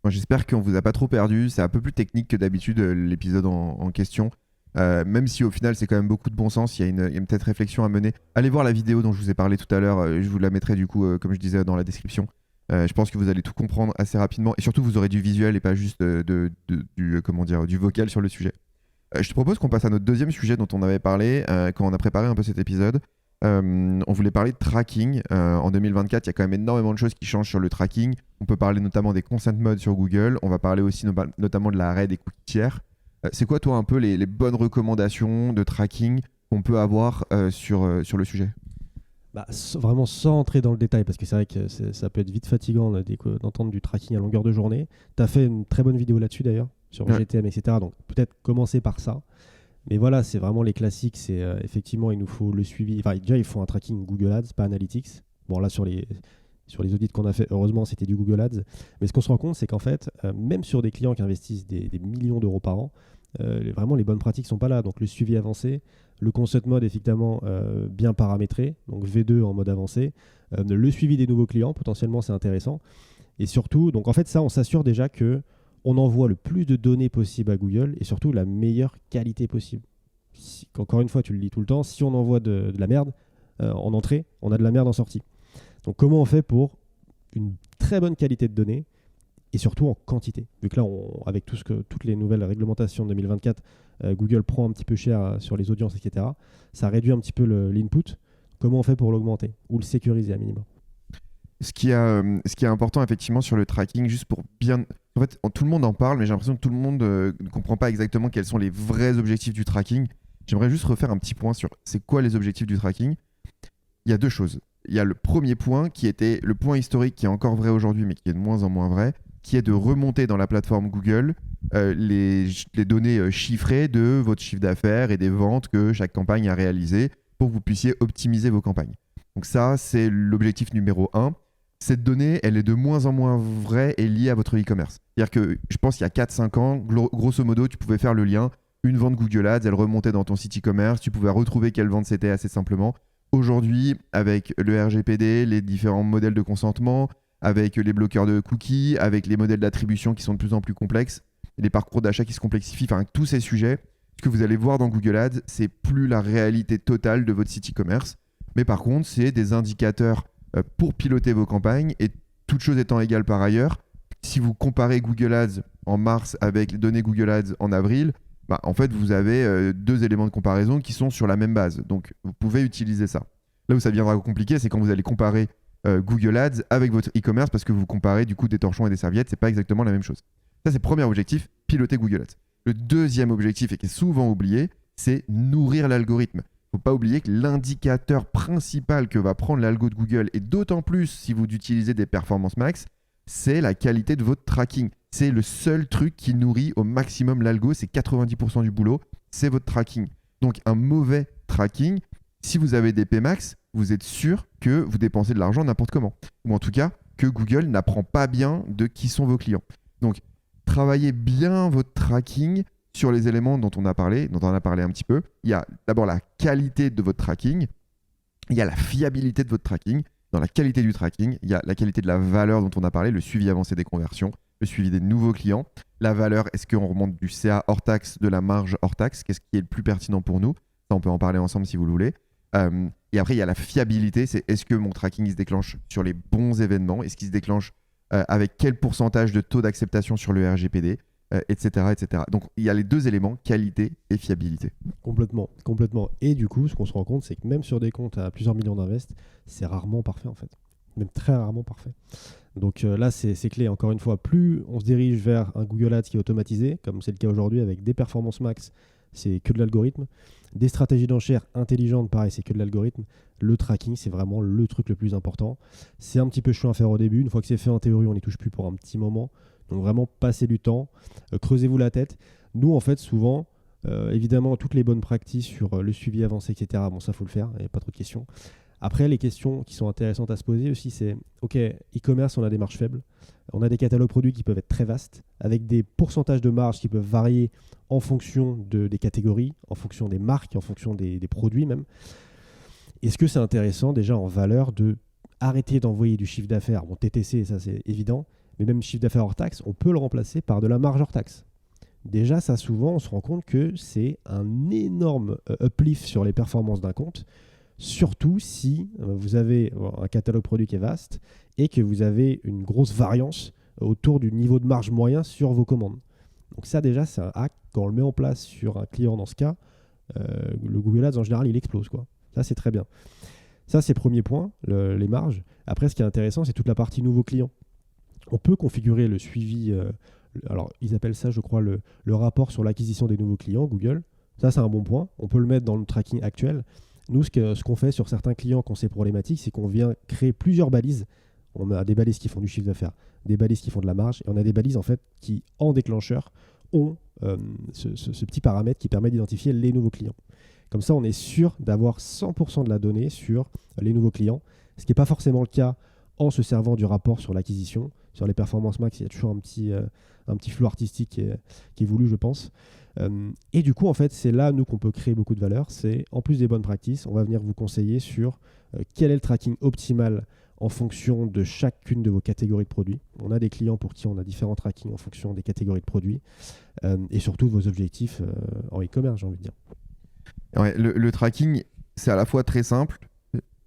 Bon, j'espère qu'on vous a pas trop perdu. C'est un peu plus technique que d'habitude l'épisode en question. Même si au final c'est quand même beaucoup de bon sens, il y a une petite réflexion à mener. Allez voir la vidéo dont je vous ai parlé tout à l'heure, je vous la mettrai du coup comme je disais dans la description. Je pense que vous allez tout comprendre assez rapidement et surtout vous aurez du visuel et pas juste du vocal sur le sujet. Je te propose qu'on passe à notre deuxième sujet dont on avait parlé quand on a préparé un peu cet épisode. On voulait parler de tracking. En 2024, il y a quand même énormément de choses qui changent sur le tracking. On peut parler notamment des consent modes sur Google. On va parler aussi notamment de l'arrêt des cookies tiers. C'est quoi, toi, un peu les bonnes recommandations de tracking qu'on peut avoir sur le sujet ? Vraiment sans entrer dans le détail, parce que c'est vrai que ça peut être vite fatigant d'entendre du tracking à longueur de journée. Tu as fait une très bonne vidéo là-dessus d'ailleurs, sur GTM, etc. Donc peut-être commencer par ça. Mais voilà, c'est vraiment les classiques. C'est effectivement, il nous faut le suivi. Enfin, déjà, il faut un tracking Google Ads, pas Analytics. Bon, là, sur les audits qu'on a fait, heureusement, c'était du Google Ads. Mais ce qu'on se rend compte, c'est qu'en fait, même sur des clients qui investissent des millions d'euros par an, vraiment, les bonnes pratiques ne sont pas là. Donc, le suivi avancé, le consent mode, effectivement, bien paramétré, donc V2 en mode avancé, le suivi des nouveaux clients, potentiellement, c'est intéressant. Et surtout, donc en fait, ça, on s'assure déjà que on envoie le plus de données possible à Google et surtout la meilleure qualité possible. Encore une fois, tu le dis tout le temps, si on envoie de la merde en entrée, on a de la merde en sortie. Donc comment on fait pour une très bonne qualité de données et surtout en quantité? Vu que là, avec toutes les nouvelles réglementations de 2024, Google prend un petit peu cher sur les audiences, etc. Ça réduit un petit peu l'input. Comment on fait pour l'augmenter ou le sécuriser à minimum? Ce qui est important effectivement sur le tracking, juste pour bien... En fait, tout le monde en parle, mais j'ai l'impression que tout le monde ne comprend pas exactement quels sont les vrais objectifs du tracking. J'aimerais juste refaire un petit point sur c'est quoi les objectifs du tracking. Il y a deux choses. Il y a le premier point qui était le point historique qui est encore vrai aujourd'hui, mais qui est de moins en moins vrai, qui est de remonter dans la plateforme Google les données chiffrées de votre chiffre d'affaires et des ventes que chaque campagne a réalisées pour que vous puissiez optimiser vos campagnes. Donc ça, c'est l'objectif numéro 1. Cette donnée, elle est de moins en moins vraie et liée à votre e-commerce. C'est-à-dire que je pense qu'il y a 4-5 ans, grosso modo, tu pouvais faire le lien. Une vente Google Ads, elle remontait dans ton site e-commerce. Tu pouvais retrouver quelle vente c'était assez simplement. Aujourd'hui, avec le RGPD, les différents modèles de consentement, avec les bloqueurs de cookies, avec les modèles d'attribution qui sont de plus en plus complexes, les parcours d'achat qui se complexifient, enfin tous ces sujets, ce que vous allez voir dans Google Ads, c'est plus la réalité totale de votre site e-commerce. Mais par contre, c'est des indicateurs pour piloter vos campagnes et toutes choses étant égales par ailleurs, si vous comparez Google Ads en mars avec les données Google Ads en avril, en fait, vous avez deux éléments de comparaison qui sont sur la même base. Donc, vous pouvez utiliser ça. Là où ça deviendra compliqué, c'est quand vous allez comparer Google Ads avec votre e-commerce parce que vous comparez du coup des torchons et des serviettes, c'est pas exactement la même chose. Ça, c'est le premier objectif, piloter Google Ads. Le deuxième objectif, et qui est souvent oublié, c'est nourrir l'algorithme. Il ne faut pas oublier que l'indicateur principal que va prendre l'algo de Google, et d'autant plus si vous utilisez des performances max, c'est la qualité de votre tracking. C'est le seul truc qui nourrit au maximum l'algo, c'est 90% du boulot, c'est votre tracking. Donc un mauvais tracking, si vous avez des Pmax, vous êtes sûr que vous dépensez de l'argent n'importe comment. Ou en tout cas, que Google n'apprend pas bien de qui sont vos clients. Donc travaillez bien votre tracking sur les éléments dont on a parlé un petit peu. Il y a d'abord la qualité de votre tracking, il y a la fiabilité de votre tracking. Dans la qualité du tracking, il y a la qualité de la valeur dont on a parlé, le suivi avancé des conversions, le suivi des nouveaux clients. La valeur, est-ce qu'on remonte du CA hors taxe, de la marge hors taxe? Qu'est-ce qui est le plus pertinent pour nous? Ça, on peut en parler ensemble si vous le voulez. Et après, il y a la fiabilité, c'est est-ce que mon tracking il se déclenche sur les bons événements? Est-ce qu'il se déclenche avec quel pourcentage de taux d'acceptation sur le RGPD, etc., etc. Donc, il y a les deux éléments, qualité et fiabilité. Complètement. Et du coup, ce qu'on se rend compte, c'est que même sur des comptes à plusieurs millions d'invests, c'est rarement parfait en fait. Même très rarement parfait. Donc là, c'est clé. Encore une fois, plus on se dirige vers un Google Ads qui est automatisé, comme c'est le cas aujourd'hui avec des performances max, c'est que de l'algorithme. Des stratégies d'enchères intelligentes, pareil, c'est que de l'algorithme. Le tracking, c'est vraiment le truc le plus important. C'est un petit peu chiant à faire au début. Une fois que c'est fait en théorie, on n'y touche plus pour un petit moment. Donc vraiment, passez du temps, creusez-vous la tête. Nous, en fait, souvent, évidemment, toutes les bonnes pratiques sur le suivi avancé, etc., bon, ça, faut le faire, il n'y a pas trop de questions. Après, les questions qui sont intéressantes à se poser aussi, c'est OK, e-commerce, on a des marges faibles. On a des catalogues produits qui peuvent être très vastes, avec des pourcentages de marge qui peuvent varier en fonction des catégories, en fonction des marques, en fonction des produits même. Est-ce que c'est intéressant déjà en valeur de arrêter d'envoyer du chiffre d'affaires? Bon, TTC, ça c'est évident, mais même chiffre d'affaires hors taxe, on peut le remplacer par de la marge hors taxe. Déjà, ça souvent, on se rend compte que c'est un énorme uplift sur les performances d'un compte. Surtout si vous avez un catalogue produit qui est vaste et que vous avez une grosse variance autour du niveau de marge moyen sur vos commandes. Donc ça déjà, c'est un hack. Quand on le met en place sur un client dans ce cas, le Google Ads en général, il explose, quoi. Ça, c'est très bien. Ça, c'est le premier point, les marges. Après, ce qui est intéressant, c'est toute la partie nouveaux clients. On peut configurer le suivi, alors ils appellent ça, je crois, le rapport sur l'acquisition des nouveaux clients, Google. Ça, c'est un bon point. On peut le mettre dans le tracking actuel. Nous, ce qu'on fait sur certains clients quand c'est problématique, c'est qu'on vient créer plusieurs balises. On a des balises qui font du chiffre d'affaires, des balises qui font de la marge, et on a des balises en fait qui, en déclencheur, ont ce petit paramètre qui permet d'identifier les nouveaux clients. Comme ça, on est sûr d'avoir 100% de la donnée sur les nouveaux clients, ce qui n'est pas forcément le cas en se servant du rapport sur l'acquisition. Sur les performances max, il y a toujours un petit flou artistique qui est voulu, je pense. Et du coup, en fait, c'est là, nous, qu'on peut créer beaucoup de valeur. C'est, en plus des bonnes pratiques, on va venir vous conseiller sur quel est le tracking optimal en fonction de chacune de vos catégories de produits. On a des clients pour qui on a différents trackings en fonction des catégories de produits et surtout de vos objectifs en e-commerce, j'ai envie de dire. Ouais, le tracking, c'est à la fois très simple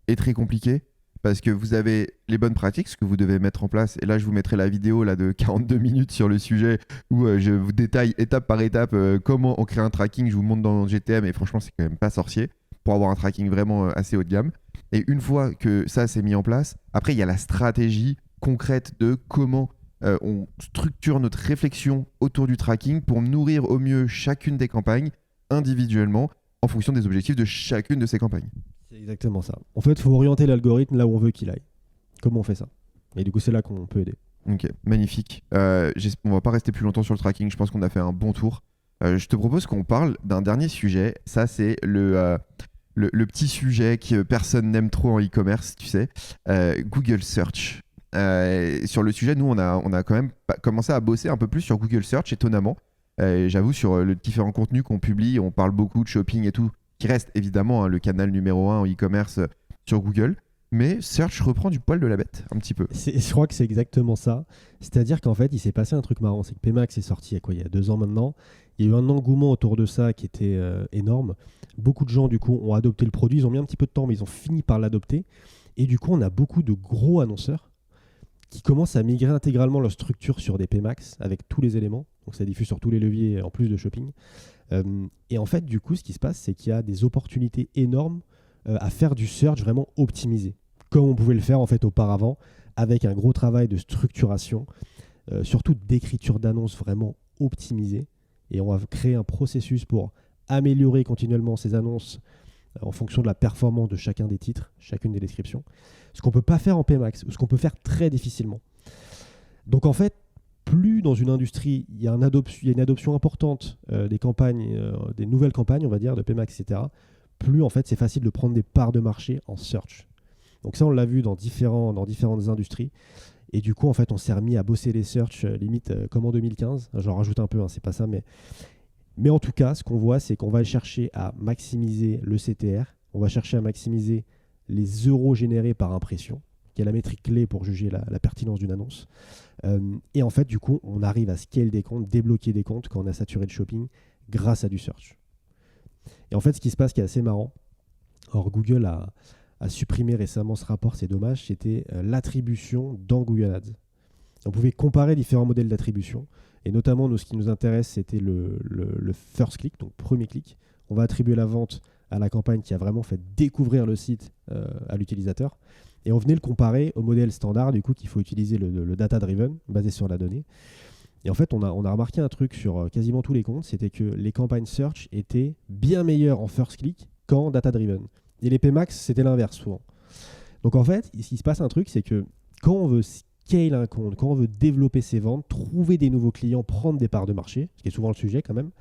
et très compliqué parce que vous avez les bonnes pratiques, ce que vous devez mettre en place. Et là, je vous mettrai la vidéo là, de 42 minutes sur le sujet où je vous détaille étape par étape comment on crée un tracking. Je vous montre dans GTM et franchement, c'est quand même pas sorcier pour avoir un tracking vraiment assez haut de gamme. Et une fois que ça s'est mis en place, après, il y a la stratégie concrète de comment on structure notre réflexion autour du tracking pour nourrir au mieux chacune des campagnes individuellement en fonction des objectifs de chacune de ces campagnes. C'est exactement ça. En fait, il faut orienter l'algorithme là où on veut qu'il aille. Comment on fait ça? Et du coup, c'est là qu'on peut aider. Ok, magnifique. On va pas rester plus longtemps sur le tracking. Je pense qu'on a fait un bon tour. Je te propose qu'on parle d'un dernier sujet. Ça, c'est le petit sujet que personne n'aime trop en e-commerce, tu sais. Google Search. Sur le sujet, nous, on a quand même commencé à bosser un peu plus sur Google Search, étonnamment. J'avoue, sur les différents contenus qu'on publie, on parle beaucoup de shopping et tout, qui reste évidemment le canal numéro 1 en e-commerce sur Google. Mais Search reprend du poil de la bête, un petit peu. Je crois que c'est exactement ça. C'est-à-dire qu'en fait, il s'est passé un truc marrant. C'est que PMax est sorti il y a 2 ans maintenant. Il y a eu un engouement autour de ça qui était énorme. Beaucoup de gens, du coup, ont adopté le produit. Ils ont mis un petit peu de temps, mais ils ont fini par l'adopter. Et du coup, on a beaucoup de gros annonceurs qui commencent à migrer intégralement leur structure sur des PMax avec tous les éléments. Donc, ça diffuse sur tous les leviers en plus de shopping. Et en fait, du coup, ce qui se passe, c'est qu'il y a des opportunités énormes à faire du search vraiment optimisé, comme on pouvait le faire en fait auparavant, avec un gros travail de structuration, surtout d'écriture d'annonces vraiment optimisée. Et on va créer un processus pour améliorer continuellement ces annonces en fonction de la performance de chacun des titres, chacune des descriptions. Ce qu'on ne peut pas faire en PMax, ou ce qu'on peut faire très difficilement. Donc en fait, plus dans une industrie, il y a une adoption importante des campagnes, des nouvelles campagnes, on va dire, de PMax, etc., plus en fait c'est facile de prendre des parts de marché en search. Donc ça, on l'a vu dans différentes industries. Et du coup, en fait, on s'est remis à bosser les search limite comme en 2015. J'en rajoute un peu, hein, c'est pas ça, mais en tout cas, ce qu'on voit, c'est qu'on va chercher à maximiser le CTR, on va chercher à maximiser les euros générés par impression, qui est la métrique clé pour juger la pertinence d'une annonce. Et en fait, du coup, on arrive à scale des comptes, débloquer des comptes quand on a saturé le shopping grâce à du search. Et en fait, ce qui se passe qui est assez marrant, Or, Google a supprimé récemment ce rapport, c'est dommage, c'était l'attribution dans Google Ads. On pouvait comparer différents modèles d'attribution, et notamment, nous, ce qui nous intéresse, c'était le first click, donc premier clic. On va attribuer la vente à la campagne qui a vraiment fait découvrir le site à l'utilisateur. Et on venait le comparer au modèle standard, du coup, qu'il faut utiliser le data-driven, basé sur la donnée. Et en fait, on a remarqué un truc sur quasiment tous les comptes, c'était que les campagnes search étaient bien meilleures en first click qu'en data-driven. Et les PMax, c'était l'inverse souvent. Donc en fait, ce qui se passe un truc, c'est que quand on veut scale un compte, quand on veut développer ses ventes, trouver des nouveaux clients, prendre des parts de marché, ce qui est souvent le sujet quand même,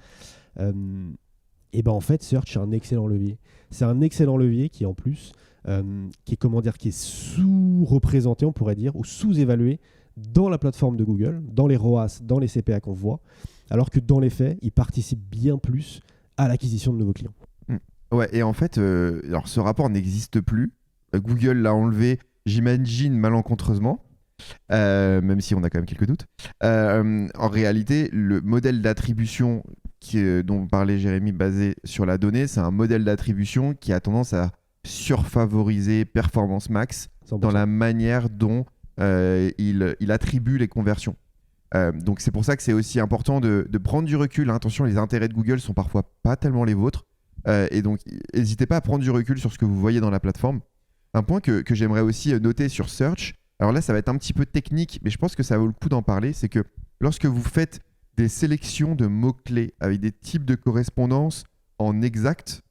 et ben en fait, search, c'est un excellent levier. C'est un excellent levier qui en plus, qui est sous-représenté, on pourrait dire, ou sous-évalué dans la plateforme de Google, dans les ROAS, dans les CPA qu'on voit, alors que dans les faits, il participe bien plus à l'acquisition de nouveaux clients. Ouais, et en fait, alors ce rapport n'existe plus. Google l'a enlevé, j'imagine, malencontreusement, même si on a quand même quelques doutes. En réalité, le modèle d'attribution dont parlait Jérémy, basé sur la donnée, c'est un modèle d'attribution qui a tendance à surfavoriser Performance Max 100%. Dans la manière dont il attribue les conversions. Donc c'est pour ça que c'est aussi important de prendre du recul. Attention, les intérêts de Google sont parfois pas tellement les vôtres. Et donc, n'hésitez pas à prendre du recul sur ce que vous voyez dans la plateforme. Un point que j'aimerais aussi noter sur Search, alors là, ça va être un petit peu technique, mais je pense que ça vaut le coup d'en parler, c'est que lorsque vous faites des sélections de mots-clés avec des types de correspondance en exact,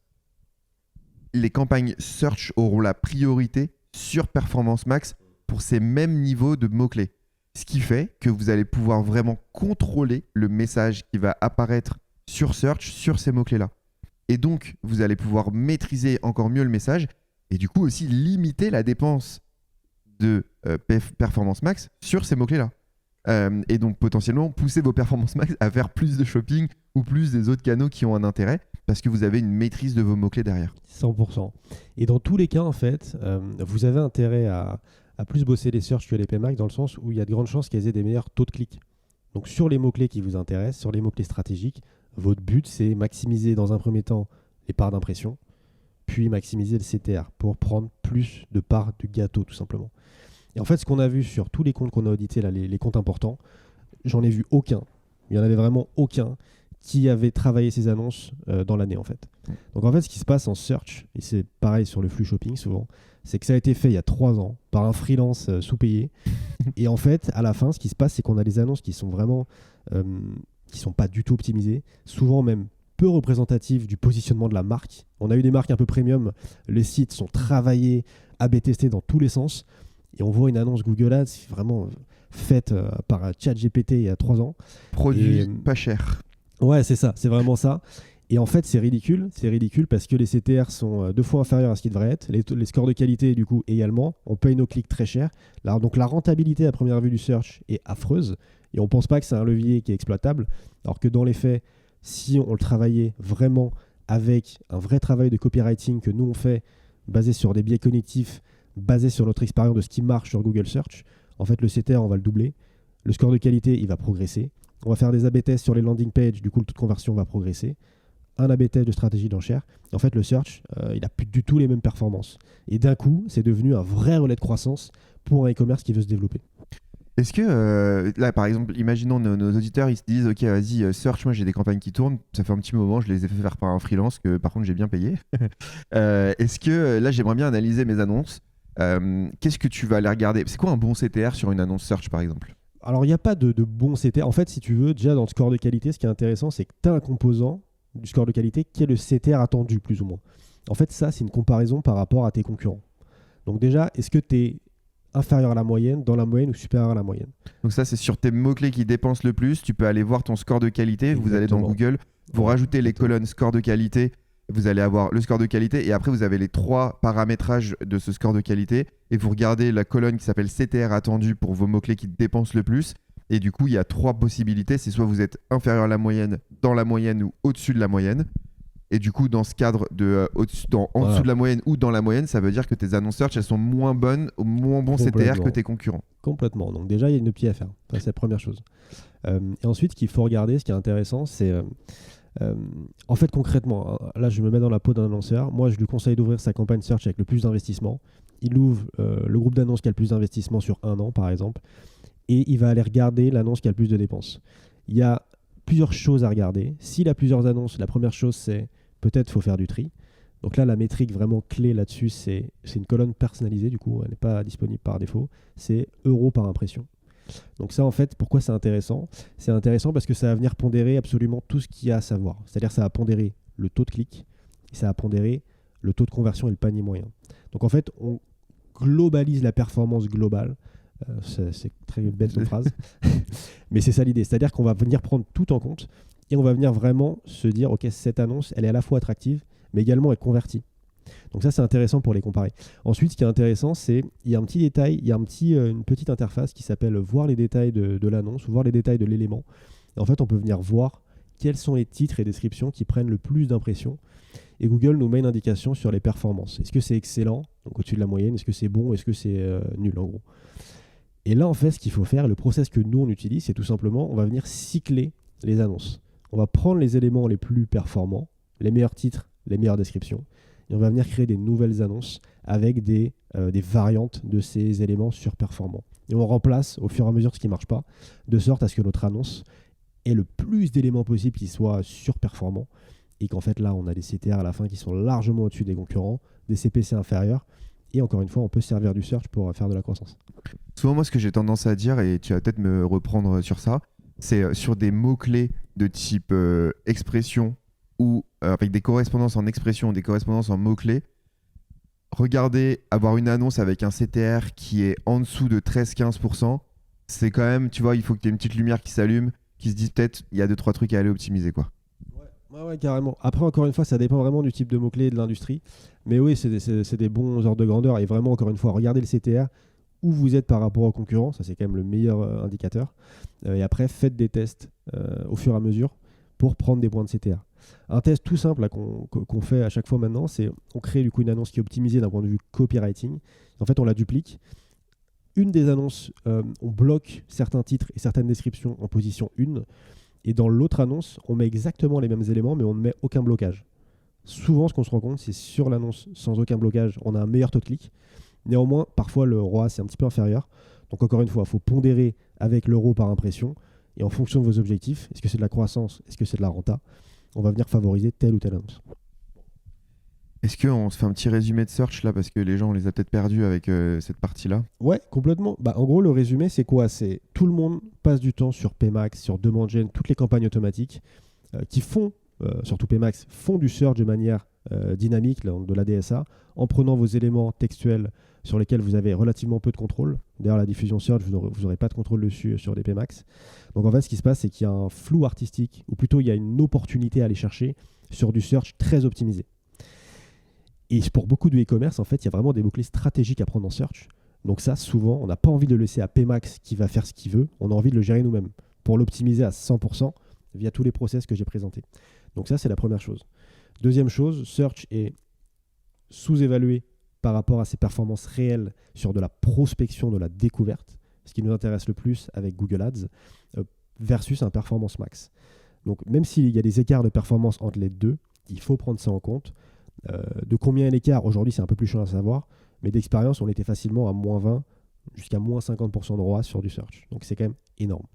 les campagnes Search auront la priorité sur Performance Max pour ces mêmes niveaux de mots-clés. Ce qui fait que vous allez pouvoir vraiment contrôler le message qui va apparaître sur Search sur ces mots-clés-là. Et donc, vous allez pouvoir maîtriser encore mieux le message et du coup aussi limiter la dépense de Performance Max sur ces mots-clés-là. Et donc, potentiellement, pousser vos Performance Max à faire plus de shopping ou plus des autres canaux qui ont un intérêt parce que vous avez une maîtrise de vos mots-clés derrière. 100%. Et dans tous les cas, en fait, vous avez intérêt à plus bosser les search que les PMax dans le sens où il y a de grandes chances qu'elles aient des meilleurs taux de clic. Donc, sur les mots-clés qui vous intéressent, sur les mots-clés stratégiques, votre but, c'est maximiser dans un premier temps les parts d'impression, puis maximiser le CTR pour prendre plus de parts du gâteau, tout simplement. Et en fait, ce qu'on a vu sur tous les comptes qu'on a audités, là, les comptes importants, j'en ai vu aucun. Il n'y en avait vraiment aucun qui avait travaillé ses annonces dans l'année, en fait. Donc, en fait, ce qui se passe en search, et c'est pareil sur le flux shopping souvent, c'est que ça a été fait il y a 3 ans par un freelance sous-payé. Et en fait, à la fin, ce qui se passe, c'est qu'on a des annonces qui sont vraiment... qui ne sont pas du tout optimisées, souvent même peu représentatives du positionnement de la marque. On a eu des marques un peu premium, les sites sont travaillés, A/B testés dans tous les sens, et on voit une annonce Google Ads vraiment faite par ChatGPT il y a 3 ans. Produit pas cher. Ouais, c'est ça, c'est vraiment ça. Et en fait, c'est ridicule parce que les CTR sont 2 fois inférieurs à ce qu'ils devraient être. Les scores de qualité, du coup, également. On paye nos clics très cher. Donc, la rentabilité à première vue du search est affreuse. Et on ne pense pas que c'est un levier qui est exploitable. Alors que dans les faits, si on le travaillait vraiment avec un vrai travail de copywriting que nous on fait, basé sur des biais cognitifs, basé sur notre expérience de ce qui marche sur Google Search, en fait, le CTR, on va le doubler. Le score de qualité, il va progresser. On va faire des A/B tests sur les landing pages. Du coup, le taux de conversion va progresser. Un A/B test de stratégie d'enchère. En fait, le search, il n'a plus du tout les mêmes performances. Et d'un coup, c'est devenu un vrai relais de croissance pour un e-commerce qui veut se développer. Est-ce que, là, par exemple, imaginons nos auditeurs, ils se disent, OK, vas-y, search, moi j'ai des campagnes qui tournent, ça fait un petit moment, je les ai fait faire par un freelance que par contre j'ai bien payé. Est-ce que, là, j'aimerais bien analyser mes annonces. Qu'est-ce que tu vas aller regarder? C'est quoi un bon CTR sur une annonce search, par exemple? Alors, il n'y a pas de bon CTR. En fait, si tu veux, déjà dans le score de qualité, ce qui est intéressant, c'est que tu as un composant du score de qualité qui est le CTR attendu, plus ou moins. En fait, ça, c'est une comparaison par rapport à tes concurrents. Donc déjà, est-ce que tu es inférieur à la moyenne, dans la moyenne ou supérieur à la moyenne? Donc ça, c'est sur tes mots-clés qui dépensent le plus. Tu peux aller voir ton score de qualité. Exactement. Vous allez dans Google, vous rajoutez les colonnes score de qualité. Vous allez avoir le score de qualité et après, vous avez les 3 paramétrages de ce score de qualité. Et vous regardez la colonne qui s'appelle CTR attendu pour vos mots-clés qui dépensent le plus. Et du coup, il y a 3 possibilités. C'est soit vous êtes inférieur à la moyenne, dans la moyenne ou au-dessus de la moyenne. Et du coup, dans ce cadre de en dessous de la moyenne ou dans la moyenne, ça veut dire que tes annonces search, elles sont moins bonnes, au moins bon CTR que tes concurrents. Complètement. Donc déjà, il y a une petite à faire. Ça, c'est la première chose. Et ensuite, ce qu'il faut regarder, ce qui est intéressant, c'est En fait, concrètement, hein, là, je me mets dans la peau d'un annonceur. Moi, je lui conseille d'ouvrir sa campagne search avec le plus d'investissement. Il ouvre le groupe d'annonces qui a le plus d'investissement sur 1 an, par exemple, et il va aller regarder l'annonce qui a le plus de dépenses. Il y a plusieurs choses à regarder. S'il a plusieurs annonces, la première chose, c'est peut-être faut faire du tri. Donc là, la métrique vraiment clé là-dessus, c'est une colonne personnalisée, du coup, elle n'est pas disponible par défaut. C'est euros par impression. Donc ça, en fait, pourquoi c'est intéressant? C'est intéressant parce que ça va venir pondérer absolument tout ce qu'il y a à savoir. C'est-à-dire ça va pondérer le taux de clic, et ça va pondérer le taux de conversion et le panier moyen. Donc en fait, on globalise la performance globale. C'est très bête de phrase, mais c'est ça l'idée. C'est-à-dire qu'on va venir prendre tout en compte et on va venir vraiment se dire, ok, cette annonce, elle est à la fois attractive, mais également elle convertit. Donc ça, c'est intéressant pour les comparer. Ensuite, ce qui est intéressant, c'est il y a un petit détail, il y a une petite interface qui s'appelle voir les détails de l'annonce ou voir les détails de l'élément. Et en fait, on peut venir voir quels sont les titres et descriptions qui prennent le plus d'impressions. Et Google nous met une indication sur les performances. Est-ce que c'est excellent, donc au-dessus de la moyenne? Est-ce que c'est bon? Est-ce que c'est nul, en gros? Et là, en fait, ce qu'il faut faire, le process que nous, on utilise, c'est tout simplement, on va venir cycler les annonces. On va prendre les éléments les plus performants, les meilleurs titres, les meilleures descriptions, et on va venir créer des nouvelles annonces avec des variantes de ces éléments surperformants. Et on remplace au fur et à mesure ce qui ne marche pas, de sorte à ce que notre annonce ait le plus d'éléments possibles qui soient surperformants, et qu'en fait, là, on a des CTR à la fin qui sont largement au-dessus des concurrents, des CPC inférieurs, et encore une fois, on peut servir du search pour faire de la croissance. Souvent, moi, ce que j'ai tendance à dire, et tu vas peut-être me reprendre sur ça, c'est sur des mots-clés de type expression ou avec des correspondances en expression, des correspondances en mots-clés. Regardez, avoir une annonce avec un CTR qui est en dessous de 13-15%, c'est quand même, tu vois, il faut qu'il y ait une petite lumière qui s'allume, qui se dise peut-être, il y a 2-3 trucs à aller optimiser, quoi. Ouais, carrément. Après, encore une fois, ça dépend vraiment du type de mots-clés et de l'industrie. Mais oui, c'est des bons ordres de grandeur. Et vraiment, encore une fois, regardez le CTR, où vous êtes par rapport aux concurrents. Ça, c'est quand même le meilleur indicateur. Et après, faites des tests au fur et à mesure pour prendre des points de CTR. Un test tout simple là, qu'on fait à chaque fois maintenant, c'est on crée du coup une annonce qui est optimisée d'un point de vue copywriting. En fait, on la duplique. Une des annonces, on bloque certains titres et certaines descriptions en position 1. Et dans l'autre annonce, on met exactement les mêmes éléments, mais on ne met aucun blocage. Souvent, ce qu'on se rend compte, c'est sur l'annonce sans aucun blocage, on a un meilleur taux de clic. Néanmoins, parfois, le ROAS est un petit peu inférieur. Donc, encore une fois, il faut pondérer avec l'euro par impression. Et en fonction de vos objectifs, est-ce que c'est de la croissance, est-ce que c'est de la renta, on va venir favoriser telle ou telle annonce. Est-ce qu'on se fait un petit résumé de search là, parce que les gens, on les a peut-être perdus avec cette partie-là? Ouais, complètement. En gros, le résumé, c'est quoi? C'est tout le monde passe du temps sur Pmax, sur Demand Gen, toutes les campagnes automatiques qui font, surtout Pmax, font du search de manière dynamique, de la DSA, en prenant vos éléments textuels sur lesquels vous avez relativement peu de contrôle. D'ailleurs, la diffusion search, vous n'aurez pas de contrôle dessus sur des Pmax. Donc en fait, ce qui se passe, c'est qu'il y a un flou artistique, ou plutôt il y a une opportunité à aller chercher sur du search très optimisé. Et pour beaucoup de e-commerce, en fait, il y a vraiment des mots-clés stratégiques à prendre en search. Donc ça, souvent, on n'a pas envie de le laisser à Pmax qui va faire ce qu'il veut. On a envie de le gérer nous-mêmes pour l'optimiser à 100% via tous les process que j'ai présentés. Donc ça, c'est la première chose. Deuxième chose, search est sous-évalué par rapport à ses performances réelles sur de la prospection, de la découverte, ce qui nous intéresse le plus avec Google Ads, versus un performance max. Donc même s'il y a des écarts de performance entre les deux, il faut prendre ça en compte. De combien est l'écart? Aujourd'hui, c'est un peu plus chiant à savoir, mais d'expérience, on était facilement à moins 20 jusqu'à moins 50% de ROAS sur du search. Donc, c'est quand même énorme.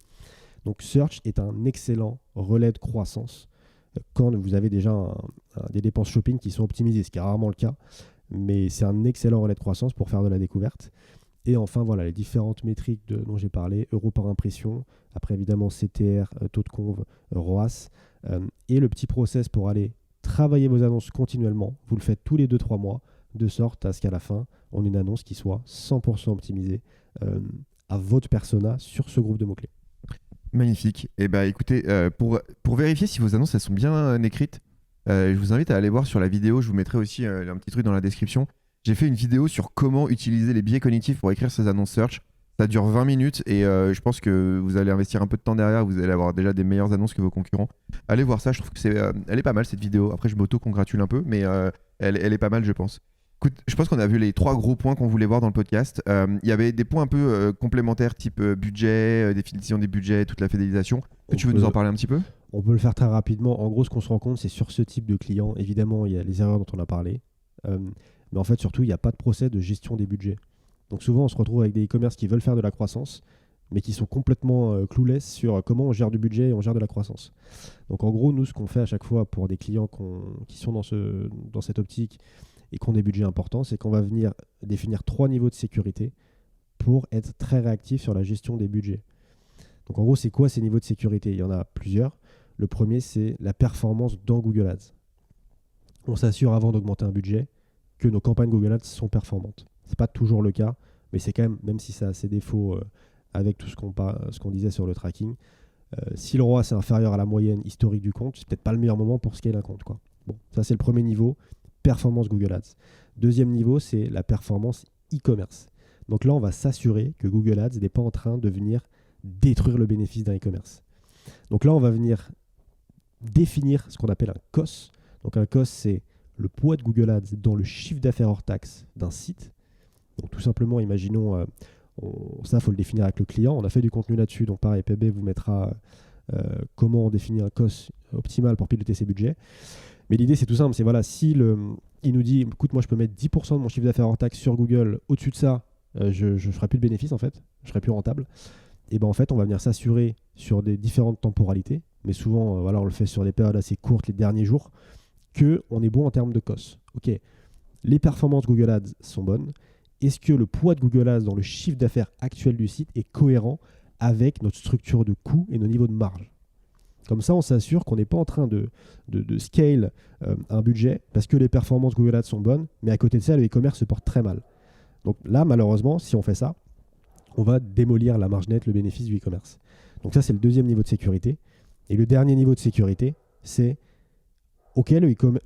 Donc, search est un excellent relais de croissance quand vous avez déjà des dépenses shopping qui sont optimisées, ce qui est rarement le cas, mais c'est un excellent relais de croissance pour faire de la découverte. Et enfin, voilà, les différentes métriques dont j'ai parlé, euros par impression, après évidemment CTR, taux de conv, ROAS, et le petit process pour aller travaillez vos annonces continuellement, vous le faites tous les 2-3 mois, de sorte à ce qu'à la fin, on ait une annonce qui soit 100% optimisée à votre persona sur ce groupe de mots-clés. Magnifique. Et écoutez, pour vérifier si vos annonces elles sont bien écrites, je vous invite à aller voir sur la vidéo, je vous mettrai aussi un petit truc dans la description. J'ai fait une vidéo sur comment utiliser les biais cognitifs pour écrire ces annonces search. Ça dure 20 minutes et je pense que vous allez investir un peu de temps derrière, vous allez avoir déjà des meilleures annonces que vos concurrents. Allez voir ça, je trouve que elle est pas mal cette vidéo. Après, je m'auto-congratule un peu, mais elle est pas mal, je pense. Écoute, je pense qu'on a vu les 3 gros points qu'on voulait voir dans le podcast. Il y avait des points un peu complémentaires, type budget, définition des budgets, toute la fidélisation. Tu veux nous en parler un petit peu ? On peut le faire très rapidement. En gros, ce qu'on se rend compte, c'est sur ce type de client, évidemment, il y a les erreurs dont on a parlé. Mais en fait, surtout, il n'y a pas de procès de gestion des budgets. Donc souvent, on se retrouve avec des e-commerce qui veulent faire de la croissance, mais qui sont complètement clueless sur comment on gère du budget et on gère de la croissance. Donc en gros, nous, ce qu'on fait à chaque fois pour des clients qui sont dans cette optique et qui ont des budgets importants, c'est qu'on va venir définir 3 niveaux de sécurité pour être très réactif sur la gestion des budgets. Donc en gros, c'est quoi ces niveaux de sécurité ? Il y en a plusieurs. Le premier, c'est la performance dans Google Ads. On s'assure avant d'augmenter un budget que nos campagnes Google Ads sont performantes. Ce n'est pas toujours le cas, mais c'est quand même si ça a ses défauts avec tout ce qu'on disait sur le tracking, si le ROAS est inférieur à la moyenne historique du compte, c'est peut-être pas le meilleur moment pour scaler un compte, quoi. Bon, ça c'est le premier niveau, performance Google Ads. Deuxième niveau, c'est la performance e-commerce. Donc là, on va s'assurer que Google Ads n'est pas en train de venir détruire le bénéfice d'un e-commerce. Donc là, on va venir définir ce qu'on appelle un COS. Donc un COS, c'est le poids de Google Ads dans le chiffre d'affaires hors taxe d'un site. Donc tout simplement, imaginons, ça, il faut le définir avec le client. On a fait du contenu là-dessus, donc pareil, PB vous mettra comment on définit un COS optimal pour piloter ses budgets. Mais l'idée, c'est tout simple, c'est voilà, si il nous dit, écoute, moi je peux mettre 10% de mon chiffre d'affaires hors taxe sur Google, au-dessus de ça, je ne ferai plus de bénéfice en fait, je serai plus rentable. Et ben en fait, on va venir s'assurer sur des différentes temporalités, mais souvent, on le fait sur des périodes assez courtes, les derniers jours, qu'on est bon en termes de COS. Ok, les performances Google Ads sont bonnes. Est-ce que le poids de Google Ads dans le chiffre d'affaires actuel du site est cohérent avec notre structure de coûts et nos niveaux de marge ? Comme ça, on s'assure qu'on n'est pas en train de scale un budget parce que les performances Google Ads sont bonnes, mais à côté de ça, le e-commerce se porte très mal. Donc là, malheureusement, si on fait ça, on va démolir la marge nette, le bénéfice du e-commerce. Donc ça, c'est le deuxième niveau de sécurité. Et le dernier niveau de sécurité, c'est OK,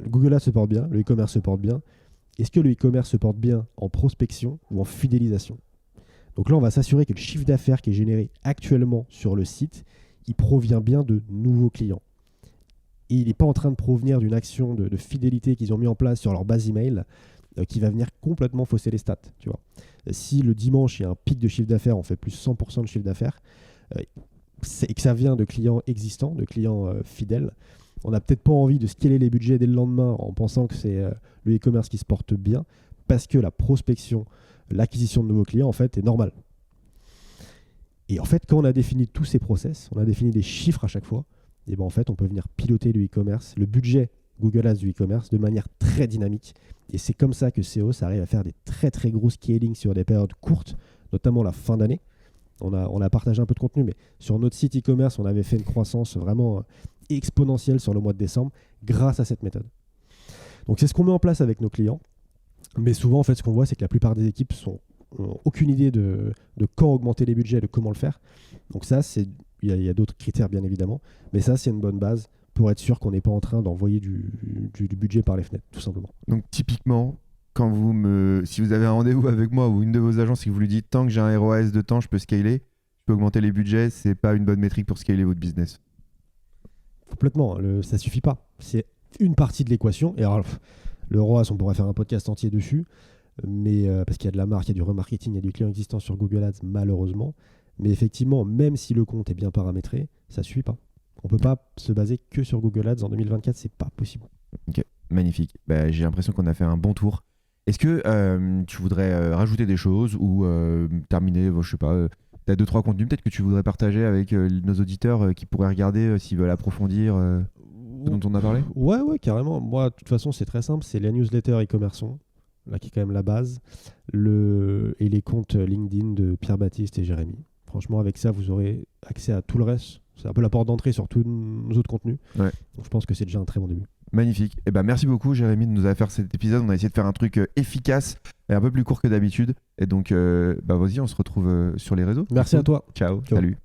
Google Ads se porte bien, le e-commerce se porte bien. Est-ce que le e-commerce se porte bien en prospection ou en fidélisation ? Donc là, on va s'assurer que le chiffre d'affaires qui est généré actuellement sur le site, il provient bien de nouveaux clients. Et il n'est pas en train de provenir d'une action de fidélité qu'ils ont mis en place sur leur base email qui va venir complètement fausser les stats. Tu vois. Si le dimanche, il y a un pic de chiffre d'affaires, on fait plus 100% de chiffre d'affaires, et que ça vient de clients existants, de clients fidèles, on n'a peut-être pas envie de scaler les budgets dès le lendemain en pensant que c'est le e-commerce qui se porte bien, parce que la prospection, l'acquisition de nouveaux clients, en fait, est normale. Et en fait, quand on a défini tous ces process, on a défini des chiffres à chaque fois, et ben en fait, on peut venir piloter le e-commerce, le budget Google Ads du e-commerce de manière très dynamique. Et c'est comme ça que SEOs arrive à faire des très très gros scaling sur des périodes courtes, notamment la fin d'année. On a partagé un peu de contenu, mais sur notre site e-commerce, on avait fait une croissance vraiment exponentielle sur le mois de décembre grâce à cette méthode. Donc c'est ce qu'on met en place avec nos clients. Mais souvent, en fait, ce qu'on voit, c'est que la plupart des équipes n'ont aucune idée de quand augmenter les budgets, de comment le faire. Donc ça, il y a d'autres critères, bien évidemment. Mais ça, c'est une bonne base pour être sûr qu'on n'est pas en train d'envoyer du budget par les fenêtres, tout simplement. Donc typiquement, si vous avez un rendez-vous avec moi ou une de vos agences et que vous lui dites tant que j'ai un ROAS de temps, je peux scaler, je peux augmenter les budgets, c'est pas une bonne métrique pour scaler votre business. Complètement, ça suffit pas. C'est une partie de l'équation. Et alors, le ROAS, on pourrait faire un podcast entier dessus, mais parce qu'il y a de la marque, il y a du remarketing, il y a du client existant sur Google Ads, malheureusement. Mais effectivement, même si le compte est bien paramétré, ça suffit pas. On peut pas se baser que sur Google Ads en 2024, c'est pas possible. Ok, magnifique. J'ai l'impression qu'on a fait un bon tour. Est-ce que tu voudrais rajouter des choses ou terminer, je sais pas, tu as 2-3 contenus peut-être que tu voudrais partager avec nos auditeurs qui pourraient regarder s'ils veulent approfondir ce dont on a parlé ? Ouais, carrément. Moi, de toute façon, c'est très simple. C'est la newsletter e-commerçons, là qui est quand même la base, et les comptes LinkedIn de Pierre-Baptiste et Jérémy. Franchement, avec ça, vous aurez accès à tout le reste. C'est un peu la porte d'entrée sur tous nos autres contenus. Ouais. Donc, je pense que c'est déjà un très bon début. Magnifique. Merci beaucoup, Jérémy, de nous avoir fait cet épisode. On a essayé de faire un truc efficace et un peu plus court que d'habitude. Et donc, vas-y, on se retrouve sur les réseaux. Merci à toi. Ciao. Salut.